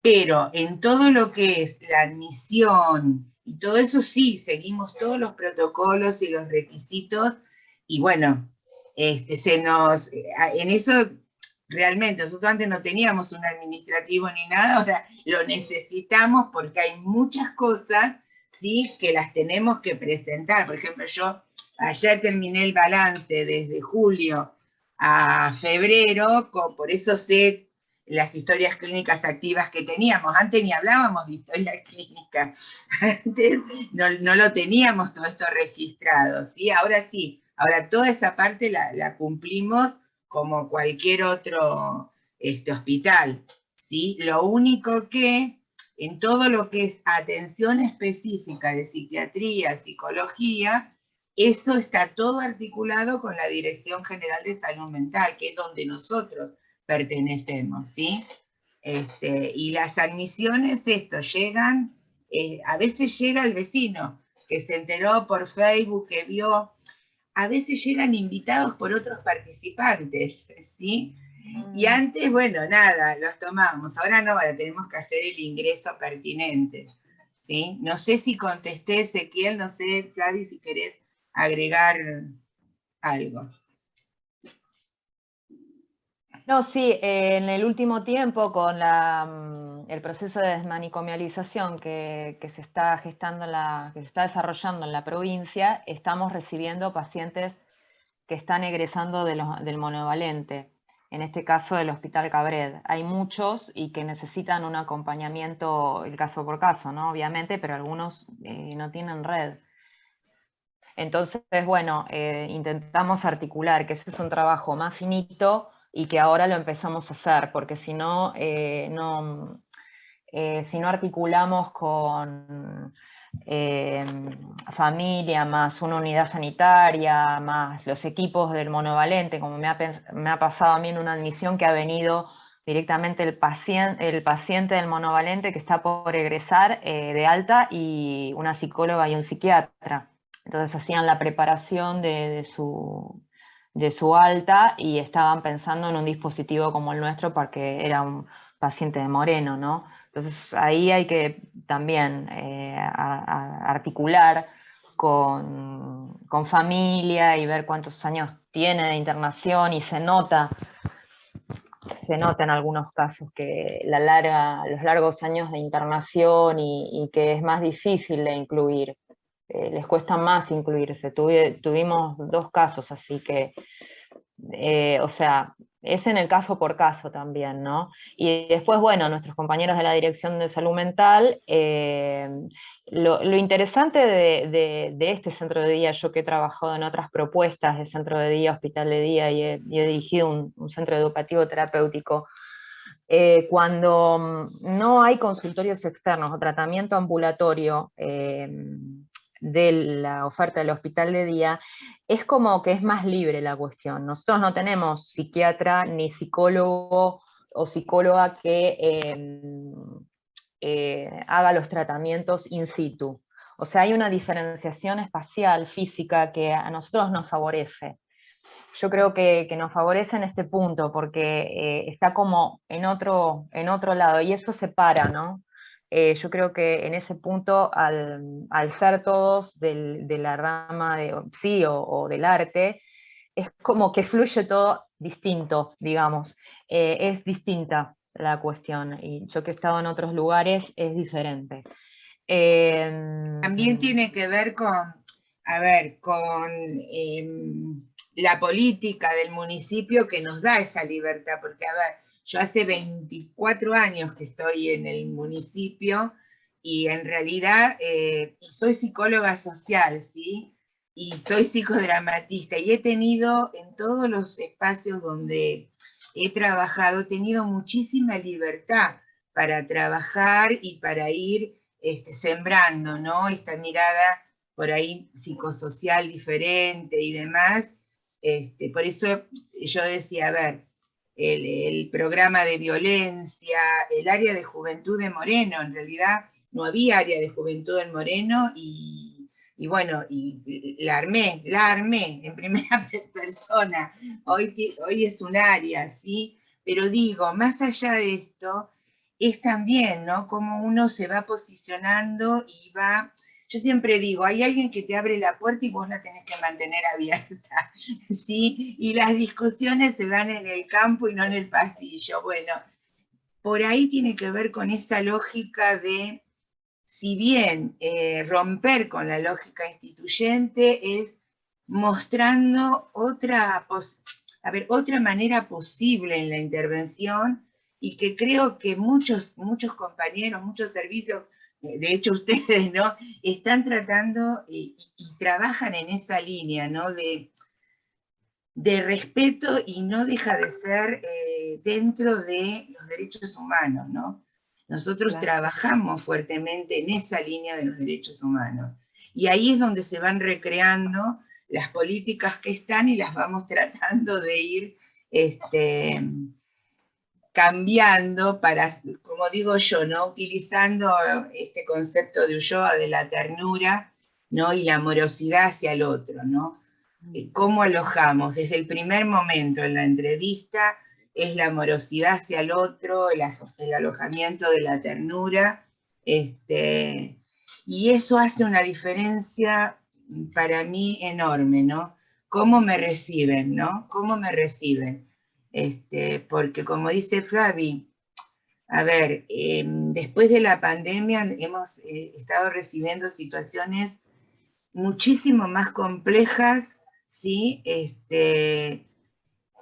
Pero en todo lo que es la admisión y todo eso sí, seguimos todos los protocolos y los requisitos, y bueno, en eso realmente, nosotros antes no teníamos un administrativo ni nada, ahora lo necesitamos porque hay muchas cosas, ¿sí?, que las tenemos que presentar. Por ejemplo, yo ayer terminé el balance desde julio a febrero, por eso sé las historias clínicas activas que teníamos. Antes ni hablábamos de historia clínica, antes no lo teníamos todo esto registrado, ¿sí? Ahora sí, ahora toda esa parte la cumplimos como cualquier otro hospital, ¿sí? Lo único que en todo lo que es atención específica de psiquiatría, psicología, eso está todo articulado con la Dirección General de Salud Mental, que es donde nosotros pertenecemos, ¿sí? Y las admisiones, llegan, a veces llega el vecino, que se enteró por Facebook, que vio, a veces llegan invitados por otros participantes, ¿sí? Y antes, bueno, nada, los tomamos, ahora no, ahora tenemos que hacer el ingreso pertinente, ¿sí? No sé si contesté, Ezequiel, no sé, Flavi, si querés agregar algo. No, sí, en el último tiempo con el proceso de desmanicomialización que se está gestando, que se está desarrollando en la provincia, estamos recibiendo pacientes que están egresando del monovalente, en este caso del Hospital Cabred. Hay muchos y que necesitan un acompañamiento, el caso por caso, ¿no? Obviamente, pero algunos no tienen red. Entonces, bueno, intentamos articular, que eso es un trabajo más finito, y que ahora lo empezamos a hacer, porque si no, si no articulamos con familia, más una unidad sanitaria, más los equipos del monovalente, como me ha pasado a mí en una admisión que ha venido directamente el paciente del monovalente que está por egresar de alta, y una psicóloga y un psiquiatra. Entonces hacían la preparación de su alta y estaban pensando en un dispositivo como el nuestro porque era un paciente de Moreno, ¿no? Entonces ahí hay que también articular con familia y ver cuántos años tiene de internación, y se nota en algunos casos que los largos años de internación y que es más difícil de incluir. Les cuesta más incluirse. Tuvimos 2 casos, así que, o sea, es en el caso por caso también, ¿no? Y después, bueno, nuestros compañeros de la Dirección de Salud Mental, lo interesante de este centro de día, yo que he trabajado en otras propuestas de centro de día, hospital de día, y he dirigido un centro educativo terapéutico, cuando no hay consultorios externos o tratamiento ambulatorio de la oferta del hospital de día, es como que es más libre la cuestión. Nosotros no tenemos psiquiatra ni psicólogo o psicóloga que haga los tratamientos in situ. O sea, hay una diferenciación espacial, física, que a nosotros nos favorece. Yo creo que nos favorece en este punto, porque está como en otro lado, y eso separa, ¿no? Yo creo que en ese punto, al ser todos de la rama de sí o del arte, es como que fluye todo distinto, digamos. Es distinta la cuestión, y yo que he estado en otros lugares es diferente. También tiene que ver con la política del municipio que nos da esa libertad, porque, yo hace 24 años que estoy en el municipio y en realidad soy psicóloga social, ¿sí? Y soy psicodramatista, y he tenido en todos los espacios donde he trabajado, he tenido muchísima libertad para trabajar y para ir sembrando, ¿no? Esta mirada por ahí psicosocial diferente y demás. Por eso yo decía, a ver, el programa de violencia, el área de juventud de Moreno, en realidad no había área de juventud en Moreno y bueno, y la armé en primera persona. Hoy es un área, ¿sí? Pero digo, más allá de esto, es también, ¿no? Cómo uno se va posicionando y va... Yo siempre digo, hay alguien que te abre la puerta y vos la tenés que mantener abierta, ¿sí? Y las discusiones se dan en el campo y no en el pasillo. Bueno, por ahí tiene que ver con esa lógica de, si bien romper con la lógica instituyente es mostrando otra manera posible en la intervención, y que creo que muchos compañeros, muchos servicios, de hecho ustedes, ¿no?, están tratando y trabajan en esa línea, ¿no?, de respeto, y no deja de ser dentro de los derechos humanos, ¿no? Nosotros Claro. trabajamos fuertemente en esa línea de los derechos humanos. Y ahí es donde se van recreando las políticas que están y las vamos tratando de ir cambiando para, como digo yo, ¿no?, utilizando este concepto de Ulloa de la ternura, ¿no?, y la amorosidad hacia el otro, ¿no? ¿Cómo alojamos? Desde el primer momento en la entrevista es la amorosidad hacia el otro, el alojamiento de la ternura, y eso hace una diferencia para mí enorme, ¿no? ¿Cómo me reciben, no? ¿Cómo me reciben? Porque como dice Flavi, a ver, después de la pandemia hemos estado recibiendo situaciones muchísimo más complejas, ¿sí?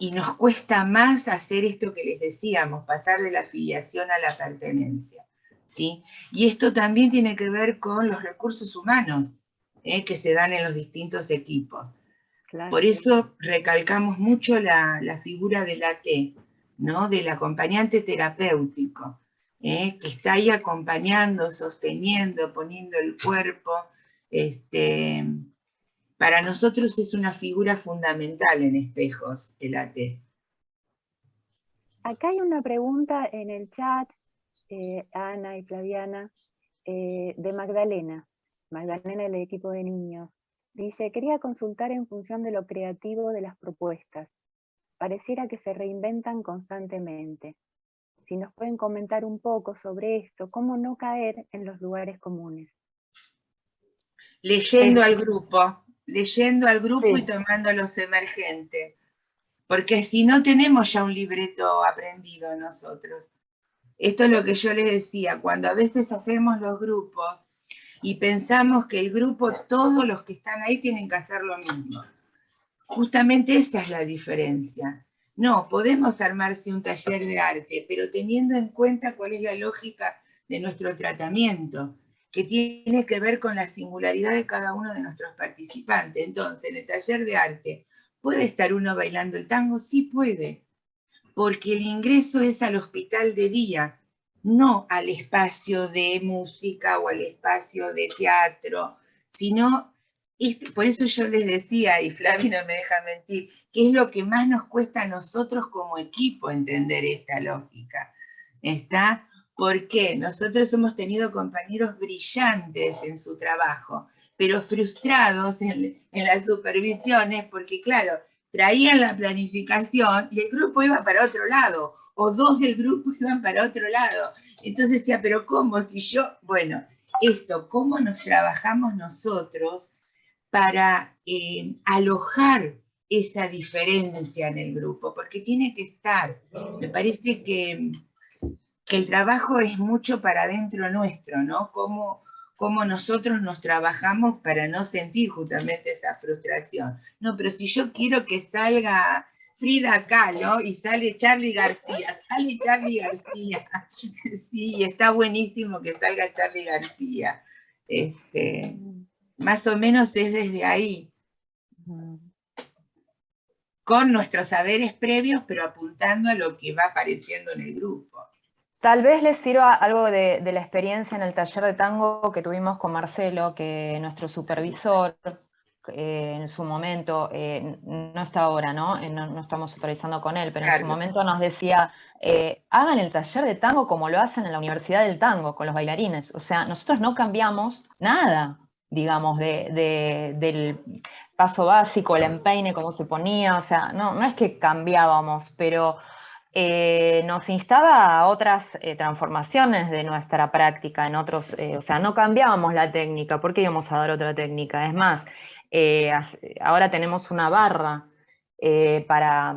Y nos cuesta más hacer esto que les decíamos, pasar de la afiliación a la pertenencia, ¿sí? Y esto también tiene que ver con los recursos humanos que se dan en los distintos equipos. Claro. Por eso recalcamos mucho la figura del AT, ¿no?, del acompañante terapéutico, que está ahí acompañando, sosteniendo, poniendo el cuerpo. Para nosotros es una figura fundamental en Espejos, el AT. Acá hay una pregunta en el chat, Ana y Flaviana, de Magdalena del equipo de niños. Dice, quería consultar en función de lo creativo de las propuestas. Pareciera que se reinventan constantemente. Si nos pueden comentar un poco sobre esto, cómo no caer en los lugares comunes. Leyendo al grupo y Sí. tomando los emergentes. Porque si no tenemos ya un libreto aprendido nosotros. Esto es lo que yo les decía, cuando a veces hacemos los grupos y pensamos que el grupo, todos los que están ahí tienen que hacer lo mismo. Justamente esa es la diferencia. No, podemos armarse un taller de arte, pero teniendo en cuenta cuál es la lógica de nuestro tratamiento, que tiene que ver con la singularidad de cada uno de nuestros participantes. Entonces, en el taller de arte, ¿puede estar uno bailando el tango? Sí puede, porque el ingreso es al hospital de día, no al espacio de música o al espacio de teatro, sino, por eso yo les decía, y Flavio no me deja mentir, que es lo que más nos cuesta a nosotros como equipo entender esta lógica. ¿Está? Porque nosotros hemos tenido compañeros brillantes en su trabajo, pero frustrados en las supervisiones, porque claro, traían la planificación y el grupo iba para otro lado, o dos del grupo iban para otro lado. Entonces decía, pero ¿cómo? Si yo, bueno, esto, ¿cómo nos trabajamos nosotros para alojar esa diferencia en el grupo? Porque tiene que estar. Me parece que el trabajo es mucho para adentro nuestro, ¿no? Cómo nosotros nos trabajamos para no sentir justamente esa frustración. No, pero si yo quiero que salga Frida Kahlo y sale Charly García, Sí, está buenísimo que salga Charly García. Más o menos es desde ahí. Con nuestros saberes previos, pero apuntando a lo que va apareciendo en el grupo. Tal vez les sirva algo de la experiencia en el taller de tango que tuvimos con Marcelo, que nuestro supervisor en su momento, no está ahora, ¿no? No estamos supervisando con él, pero en su momento nos decía, hagan el taller de tango como lo hacen en la Universidad del Tango, con los bailarines. O sea, nosotros no cambiamos nada, digamos, del paso básico, el empeine, cómo se ponía, o sea, no es que cambiábamos, pero nos instaba a otras transformaciones de nuestra práctica en otros, o sea, no cambiábamos la técnica, ¿por qué íbamos a dar otra técnica? Es más, ahora tenemos una barra para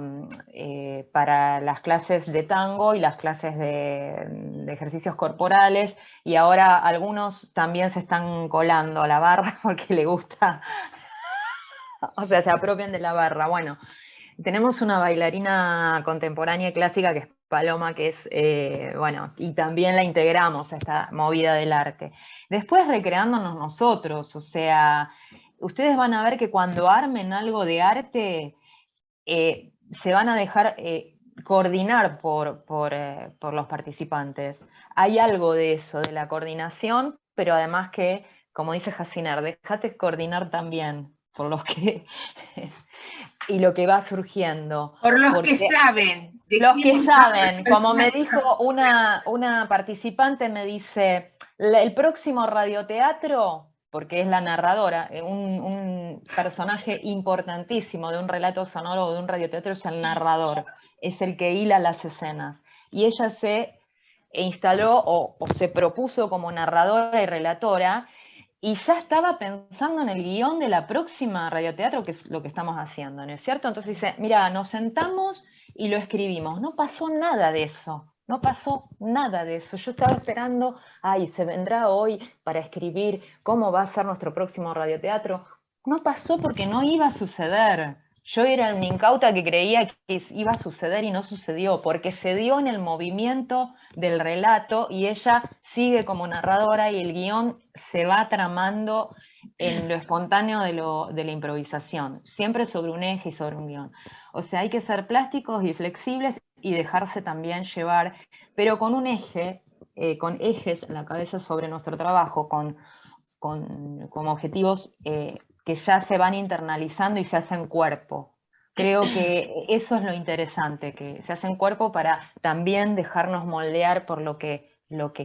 las clases de tango y las clases de ejercicios corporales, y ahora algunos también se están colando a la barra porque le gusta, o sea, se apropian de la barra. Bueno, tenemos una bailarina contemporánea y clásica que es Paloma, que es, bueno, y también la integramos a esta movida del arte. Después recreándonos nosotros, o sea, ustedes van a ver que cuando armen algo de arte, se van a dejar coordinar por los participantes. Hay algo de eso, de la coordinación, pero además que, como dice Jaciner, déjate coordinar también por los que... y lo que va surgiendo. Por los que saben. Los que saben, como me dijo una participante, me dice, el próximo radioteatro, porque es la narradora, un personaje importantísimo de un relato sonoro o de un radioteatro es el narrador, es el que hila las escenas. Y ella se instaló o se propuso como narradora y relatora, y ya estaba pensando en el guión de la próxima radioteatro, que es lo que estamos haciendo, ¿no es cierto? Entonces dice, mira, nos sentamos y lo escribimos. No pasó nada de eso, no pasó nada de eso. Yo estaba esperando, ay, se vendrá hoy para escribir cómo va a ser nuestro próximo radioteatro. No pasó porque no iba a suceder. Yo era una incauta que creía que iba a suceder y no sucedió, porque se dio en el movimiento del relato y ella sigue como narradora y el guión se va tramando en lo espontáneo de la improvisación, siempre sobre un eje y sobre un guión. O sea, hay que ser plásticos y flexibles y dejarse también llevar, pero con un eje, con ejes en la cabeza sobre nuestro trabajo, como objetivos que ya se van internalizando y se hacen cuerpo. Creo que eso es lo interesante, que se hacen cuerpo para también dejarnos moldear por lo que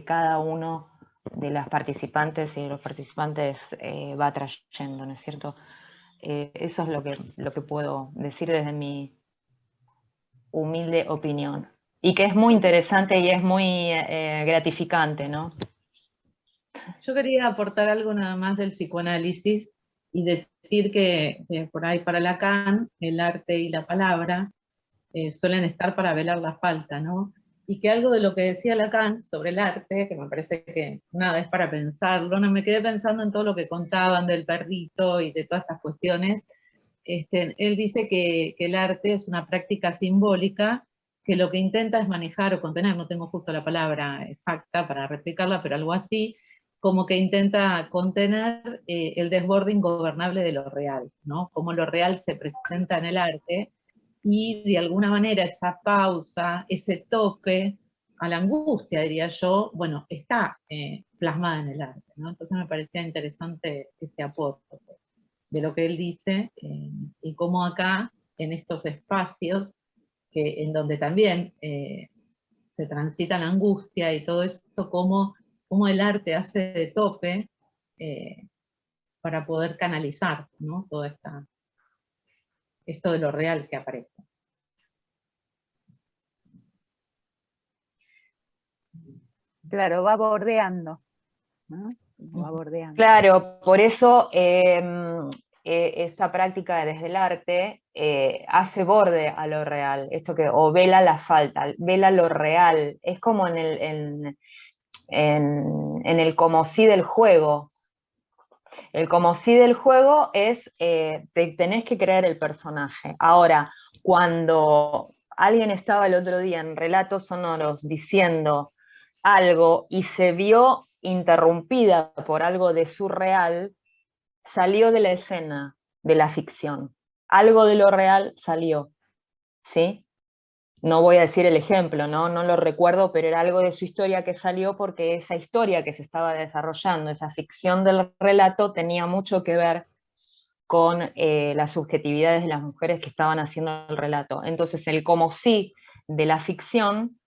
cada uno de las participantes y de los participantes va trayendo, ¿no es cierto? Eso es lo que puedo decir desde mi humilde opinión. Y que es muy interesante y es muy gratificante, ¿no? Yo quería aportar algo nada más del psicoanálisis y decir que por ahí para Lacan el arte y la palabra suelen estar para velar la falta, ¿no? Y que algo de lo que decía Lacan sobre el arte, que me parece que nada, es para pensarlo, no me quedé pensando en todo lo que contaban del perrito y de todas estas cuestiones. Él dice que el arte es una práctica simbólica que lo que intenta es manejar o contener, no tengo justo la palabra exacta para replicarla, pero algo así, como que intenta contener el desborde ingobernable de lo real, ¿no? Cómo lo real se presenta en el arte, y de alguna manera esa pausa, ese tope a la angustia, diría yo, bueno, está plasmada en el arte, ¿no? Entonces me parecía interesante ese aporte de lo que él dice, y cómo acá, en estos espacios, en donde también se transita la angustia y todo eso, cómo el arte hace de tope para poder canalizar, ¿no? Todo esto de lo real que aparece. Claro, va bordeando, ¿no? Va bordeando. Claro, por eso esta práctica desde el arte hace borde a lo real, esto que, o vela la falta, vela lo real, es como en el como si del juego. El como si del juego es, tenés que creer el personaje. Ahora, cuando alguien estaba el otro día en Relatos Sonoros diciendo algo y se vio interrumpida por algo de surreal, salió de la escena de la ficción. Algo de lo real salió, ¿sí? no voy a decir el ejemplo, ¿no? No lo recuerdo, pero era algo de su historia que salió porque esa historia que se estaba desarrollando, esa ficción del relato, tenía mucho que ver con las subjetividades de las mujeres que estaban haciendo el relato. Entonces el como sí de la ficción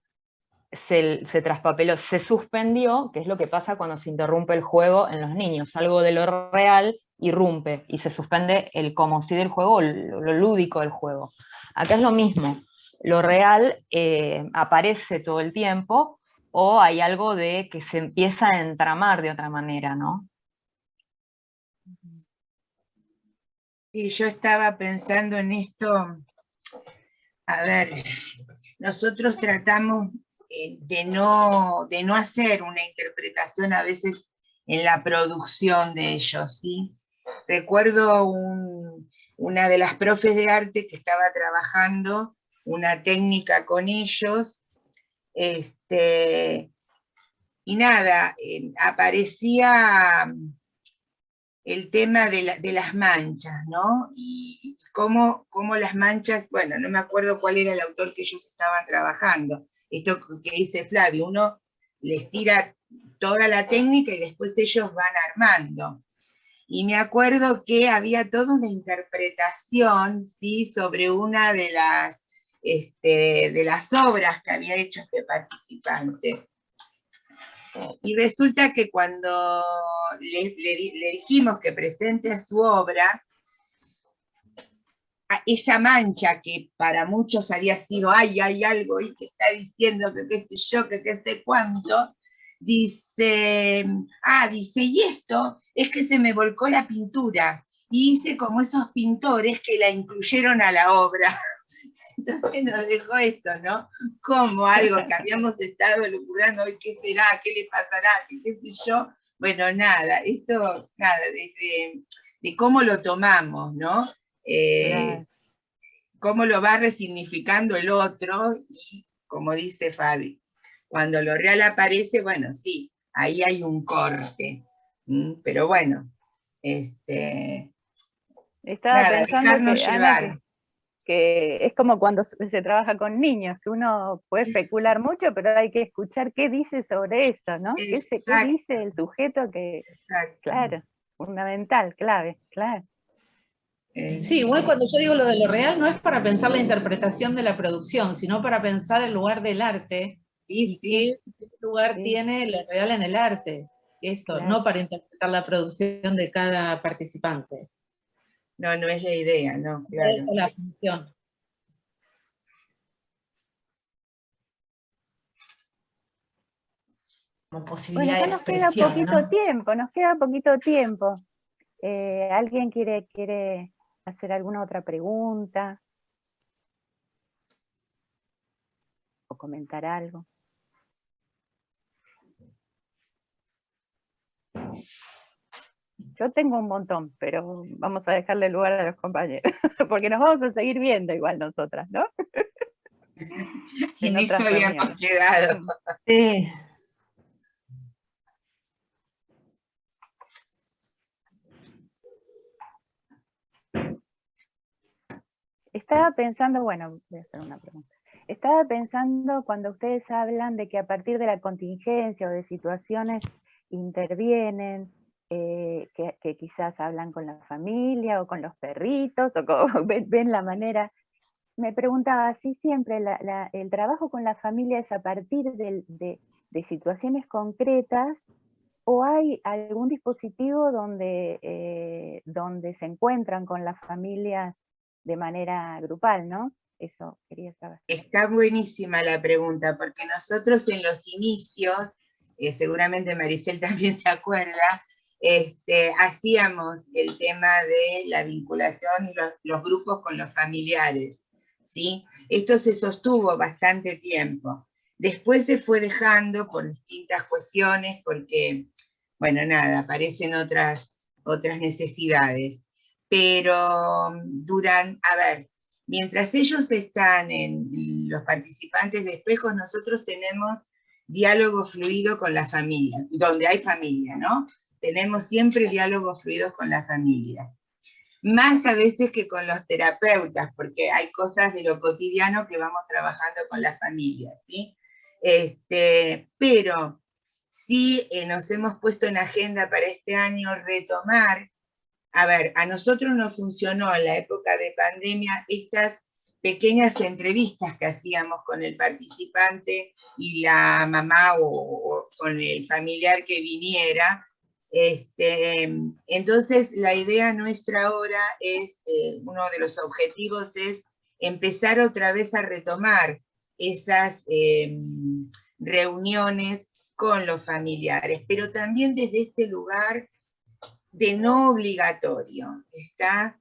se traspapeló, se suspendió, que es lo que pasa cuando se interrumpe el juego en los niños. Algo de lo real irrumpe y se suspende el como sí del juego, lo lúdico del juego. Acá es lo mismo, lo real aparece todo el tiempo, o hay algo de que se empieza a entramar de otra manera, ¿no? Sí, yo estaba pensando en esto. A ver, nosotros tratamos de no hacer una interpretación a veces en la producción de ellos, ¿sí? Recuerdo una de las profes de arte que estaba trabajando una técnica con ellos, y nada, aparecía el tema de las manchas, ¿no? Y cómo las manchas, bueno, no me acuerdo cuál era el autor que ellos estaban trabajando. Esto que dice Flavio, uno les tira toda la técnica y después ellos van armando. Y me acuerdo que había toda una interpretación, ¿sí?, sobre una de las obras que había hecho este participante. Y resulta que cuando le dijimos que presente su obra, esa mancha que para muchos había sido, ay, hay algo y que está diciendo que qué sé yo, que qué sé cuánto, dice, y esto es que se me volcó la pintura, y hice como esos pintores que la incluyeron a la obra. Entonces nos dejó esto, ¿no? Como algo que habíamos estado locurando, hoy qué será, qué le pasará, qué sé yo. Bueno, nada, esto, nada, de cómo lo tomamos, ¿no? Claro. Cómo lo va resignificando el otro, y como dice Fabi, cuando lo real aparece, bueno, sí, ahí hay un corte. Pero bueno, Estaba nada, pensando dejarnos que, Ana, llevar. que es como cuando se trabaja con niños, que uno puede especular mucho, pero hay que escuchar qué dice sobre eso, ¿no? ¿Qué dice el sujeto que, Exacto. claro, fundamental, clave, claro. Sí, igual cuando yo digo lo de lo real no es para pensar la interpretación de la producción, sino para pensar el lugar del arte y qué lugar tiene lo real en el arte. Eso, Claro. no para interpretar la producción de cada participante. No, no es la idea, no, claro. Esa es la función. Como Bueno, posibilidad ya de nos queda expresión, poquito ¿no? tiempo, nos queda poquito tiempo. ¿Alguien quiere hacer alguna otra pregunta? ¿O comentar algo? Yo tengo un montón, pero vamos a dejarle lugar a los compañeros, porque nos vamos a seguir viendo igual nosotras, ¿no? En eso otras habíamos reuniones. quedado. Sí. Estaba pensando, bueno, voy a hacer una pregunta. Estaba pensando cuando ustedes hablan de que a partir de la contingencia o de situaciones intervienen, que quizás hablan con la familia o con los perritos, o ven la manera. Me preguntaba si siempre el trabajo con la familia es a partir de situaciones concretas, o hay algún dispositivo donde se encuentran con las familias de manera grupal, ¿no? Eso quería saber. Está buenísima la pregunta, porque nosotros en los inicios, seguramente Maricel también se acuerda, hacíamos el tema de la vinculación y los grupos con los familiares, ¿sí? Esto se sostuvo bastante tiempo. Después se fue dejando por distintas cuestiones, porque, bueno, nada, aparecen otras necesidades. Pero a ver, mientras ellos están los participantes de espejos, nosotros tenemos diálogo fluido con la familia, donde hay familia, ¿no? Tenemos siempre diálogos fluidos con la familia. más a veces que con los terapeutas, porque hay cosas de lo cotidiano que vamos trabajando con las familias, ¿sí? Pero sí nos hemos puesto en agenda para este año retomar. A ver, a nosotros nos funcionó en la época de pandemia estas pequeñas entrevistas que hacíamos con el participante y la mamá o con el familiar que viniera. Entonces, la idea nuestra ahora es, uno de los objetivos es empezar otra vez a retomar esas reuniones con los familiares, pero también desde este lugar de no obligatorio, ¿está?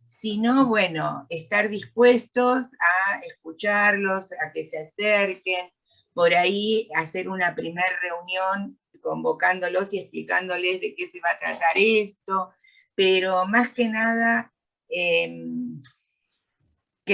Sino, bueno, estar dispuestos a escucharlos, a que se acerquen, por ahí hacer una primera reunión convocándolos y explicándoles de qué se va a tratar esto, pero más que nada que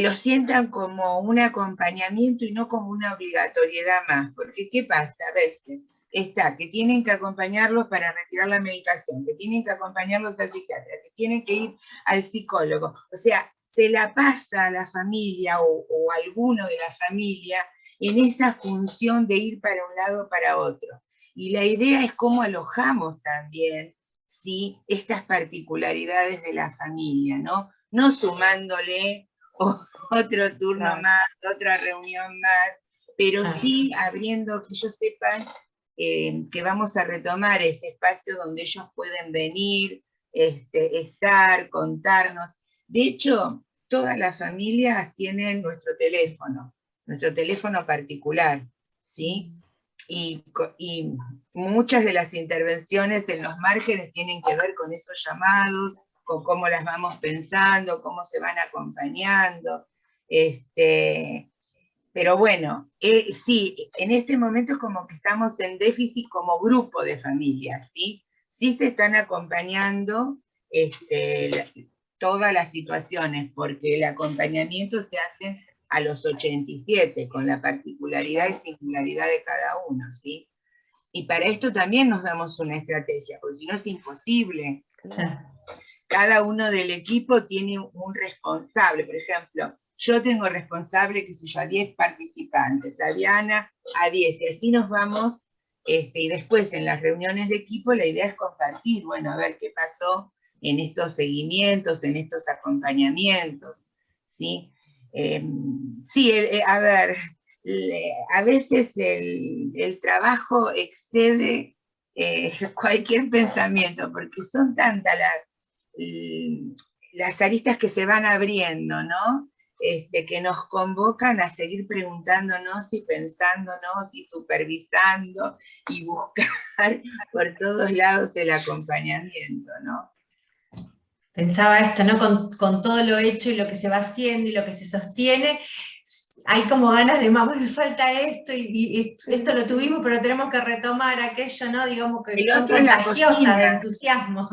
lo sientan como un acompañamiento y no como una obligatoriedad más, porque ¿qué pasa? A veces está que tienen que acompañarlos para retirar la medicación, que tienen que acompañarlos al psiquiatra, que tienen que ir al psicólogo, o sea, se la pasa a la familia o alguno de la familia en esa función de ir para un lado o para otro. Y la idea es cómo alojamos también, ¿sí?, estas particularidades de la familia, ¿no? No sumándole otro turno más, otra reunión más, pero sí abriendo, que ellos sepan que vamos a retomar ese espacio donde ellos pueden venir, estar, contarnos. De hecho, todas las familias tienen nuestro teléfono particular, ¿sí? Y muchas de las intervenciones en los márgenes tienen que ver con esos llamados, con cómo las vamos pensando, cómo se van acompañando. Pero bueno, sí, en este momento es como que estamos en déficit como grupo de familias, ¿sí? Sí se están acompañando todas las situaciones, porque el acompañamiento se hace a los 87, con la particularidad y singularidad de cada uno, ¿sí? Y para esto también nos damos una estrategia, porque si no es imposible. Cada uno del equipo tiene un responsable, por ejemplo, yo tengo responsable, qué sé yo, a 10 participantes, Flaviana a 10, y así nos vamos, y después en las reuniones de equipo la idea es compartir, bueno, a ver qué pasó en estos seguimientos, en estos acompañamientos, ¿sí? Sí, a ver, a veces el trabajo excede cualquier pensamiento, porque son tantas las aristas que se van abriendo, ¿no? Que nos convocan a seguir preguntándonos y pensándonos y supervisando y buscar por todos lados el acompañamiento, ¿no? Pensaba esto, ¿no? Con todo lo hecho y lo que se va haciendo y lo que se sostiene, hay como ganas de, mamá, me falta esto, y esto lo tuvimos, pero tenemos que retomar aquello, ¿no? Digamos que el son otro es la contagiosas de entusiasmo.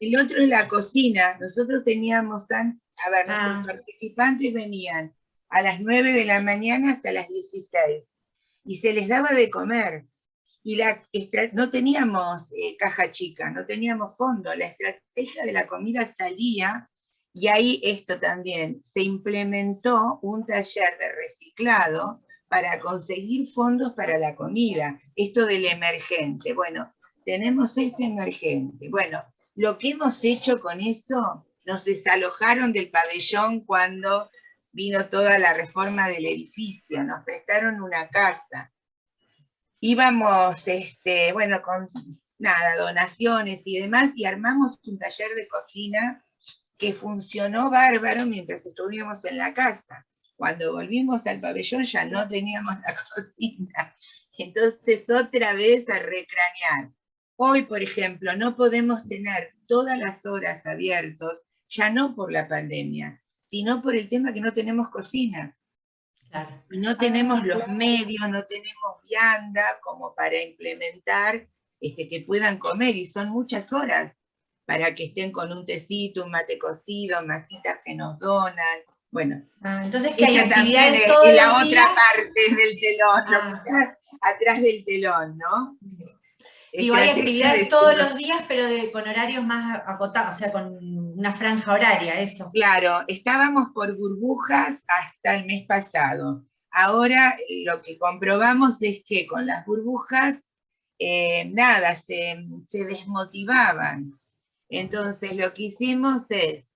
El otro es la cocina. Nosotros teníamos, a ver, nuestros participantes venían a las 9 de la mañana hasta las 16, y se les daba de comer. Y no teníamos caja chica, no teníamos fondo, la estrategia de la comida salía, y ahí esto también, se implementó un taller de reciclado para conseguir fondos para la comida, esto del emergente. Bueno, tenemos este emergente. Bueno, lo que hemos hecho con eso, nos desalojaron del pabellón cuando vino toda la reforma del edificio, nos prestaron una casa. Íbamos, bueno, con nada, donaciones y demás, y armamos un taller de cocina que funcionó bárbaro mientras estuvimos en la casa. Cuando volvimos al pabellón ya no teníamos la cocina. Entonces otra vez a recranear. Hoy, por ejemplo, no podemos tener todas las horas abiertos, ya no por la pandemia, sino por el tema que no tenemos cocina. Claro. Y no tenemos los medios, no tenemos vianda como para implementar que puedan comer, y son muchas horas para que estén con un tecito, un mate cocido, masitas que nos donan. Bueno, entonces que hay actividades todos la los otra días. Parte del telón, lo que está atrás del telón, ¿no? Digo, hay actividades todos los días, pero con horarios más acotados, o sea, con una franja horaria, eso. Claro, estábamos por burbujas hasta el mes pasado. Ahora lo que comprobamos es que con las burbujas, nada, se desmotivaban. Entonces lo que hicimos es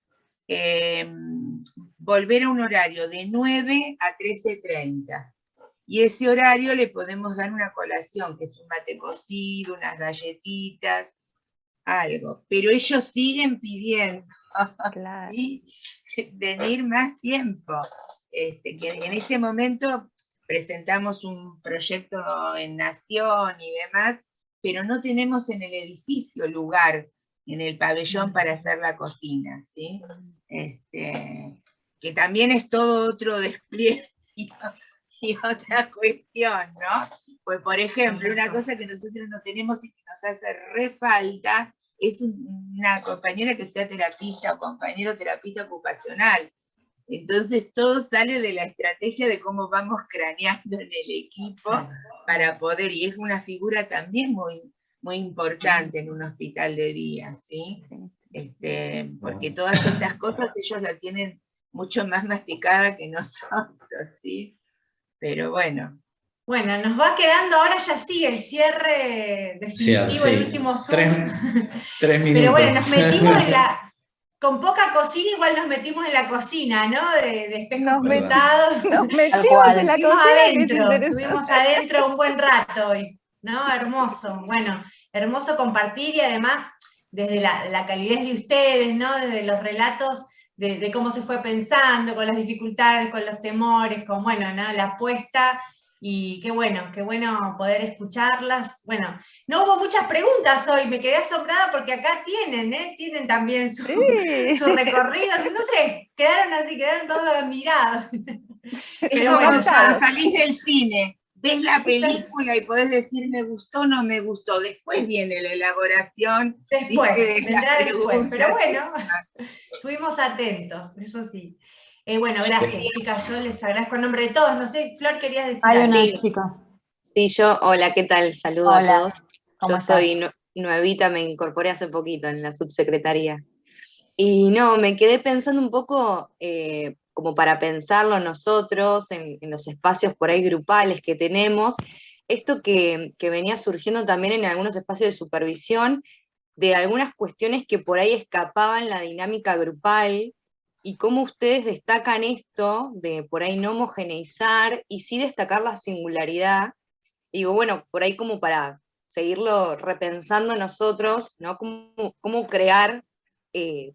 volver a un horario de 9 a 13:30. Y ese horario le podemos dar una colación, que es un mate cocido, unas galletitas, algo. Pero ellos siguen pidiendo, Claro. ¿sí? Venir más tiempo. Que en este momento presentamos un proyecto en Nación y demás, pero no tenemos en el edificio lugar, en el pabellón para hacer la cocina, ¿sí? Que también es todo otro despliegue y otra cuestión, ¿no? Pues, por ejemplo, una cosa que nosotros no tenemos y que nos hace re falta es una compañera que sea terapista o compañero terapista ocupacional. Entonces todo sale de la estrategia de cómo vamos craneando en el equipo para poder, y es una figura también muy, muy importante en un hospital de día, ¿sí? Porque todas estas cosas ellos la tienen mucho más masticada que nosotros, ¿sí? Pero bueno. Bueno, nos va quedando ahora ya sí el cierre definitivo, el último Zoom. 3 minutos. Pero bueno, nos metimos con poca cocina, igual nos metimos en la cocina, ¿no? De espejos cruzados. Nos metimos en la cocina. Estuvimos adentro un buen rato hoy, ¿no? Hermoso. Bueno, hermoso compartir y además desde la calidez de ustedes, ¿no? Desde los relatos de cómo se fue pensando, con las dificultades, con los temores, con, bueno, ¿no? La apuesta. Y qué bueno poder escucharlas. Bueno, no hubo muchas preguntas hoy, me quedé asombrada porque acá tienen también su recorrido, no sé, quedaron todos admirados. Es como cuando salís del cine, ves la película y podés decir me gustó o no me gustó, después viene la elaboración. Vendrá después, pero bueno, estuvimos atentos, eso sí. Bueno, gracias, chicas, yo les agradezco en nombre de todos, no sé, Flor, querías decir algo. algo. Hay una chica. Sí, hola, ¿qué tal? Saludo a todos. ¿Cómo yo soy nuevita, me incorporé hace poquito en la subsecretaría. Y no, me quedé pensando un poco, como para pensarlo nosotros, en los espacios por ahí grupales que tenemos, esto que venía surgiendo también en algunos espacios de supervisión, de algunas cuestiones que por ahí escapaban la dinámica grupal, y cómo ustedes destacan esto de por ahí no homogeneizar y sí destacar la singularidad. Digo, bueno, por ahí como para seguirlo repensando nosotros, ¿no? Cómo crear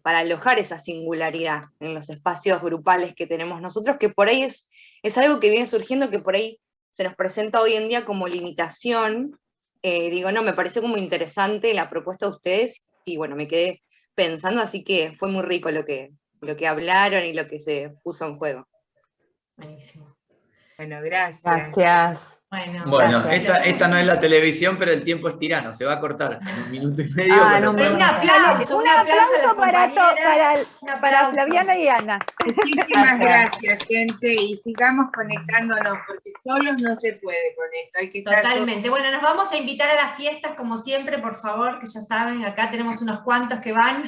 para alojar esa singularidad en los espacios grupales que tenemos nosotros, que por ahí es algo que viene surgiendo, que por ahí se nos presenta hoy en día como limitación. Digo, no, me pareció como interesante la propuesta de ustedes, y bueno, me quedé pensando, así que fue muy rico lo que hablaron y lo que se puso en juego. Buenísimo. Bueno, gracias. Gracias. Bueno, esta no es la televisión, pero el tiempo es tirano, se va a cortar en 1 minuto y medio. Pero un aplauso para Flaviana y Ana. Muchísimas gracias, gente, y sigamos conectándonos, porque solos no se puede con esto. Hay que estar totalmente. Bueno, nos vamos a invitar a las fiestas, como siempre, por favor, que ya saben, acá tenemos unos cuantos que van.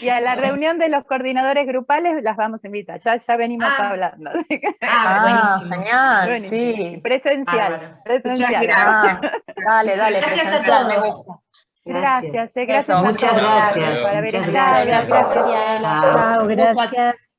Y a la reunión de los coordinadores grupales las vamos a invitar, ya venimos hablando. Buenísimo. Genial, buenísimo. Sí. Presencial. Muchas gracias. Dale. Gracias a todos. Gracias. Muchas gracias. Para haber estado. Gracias. Chao, gracias.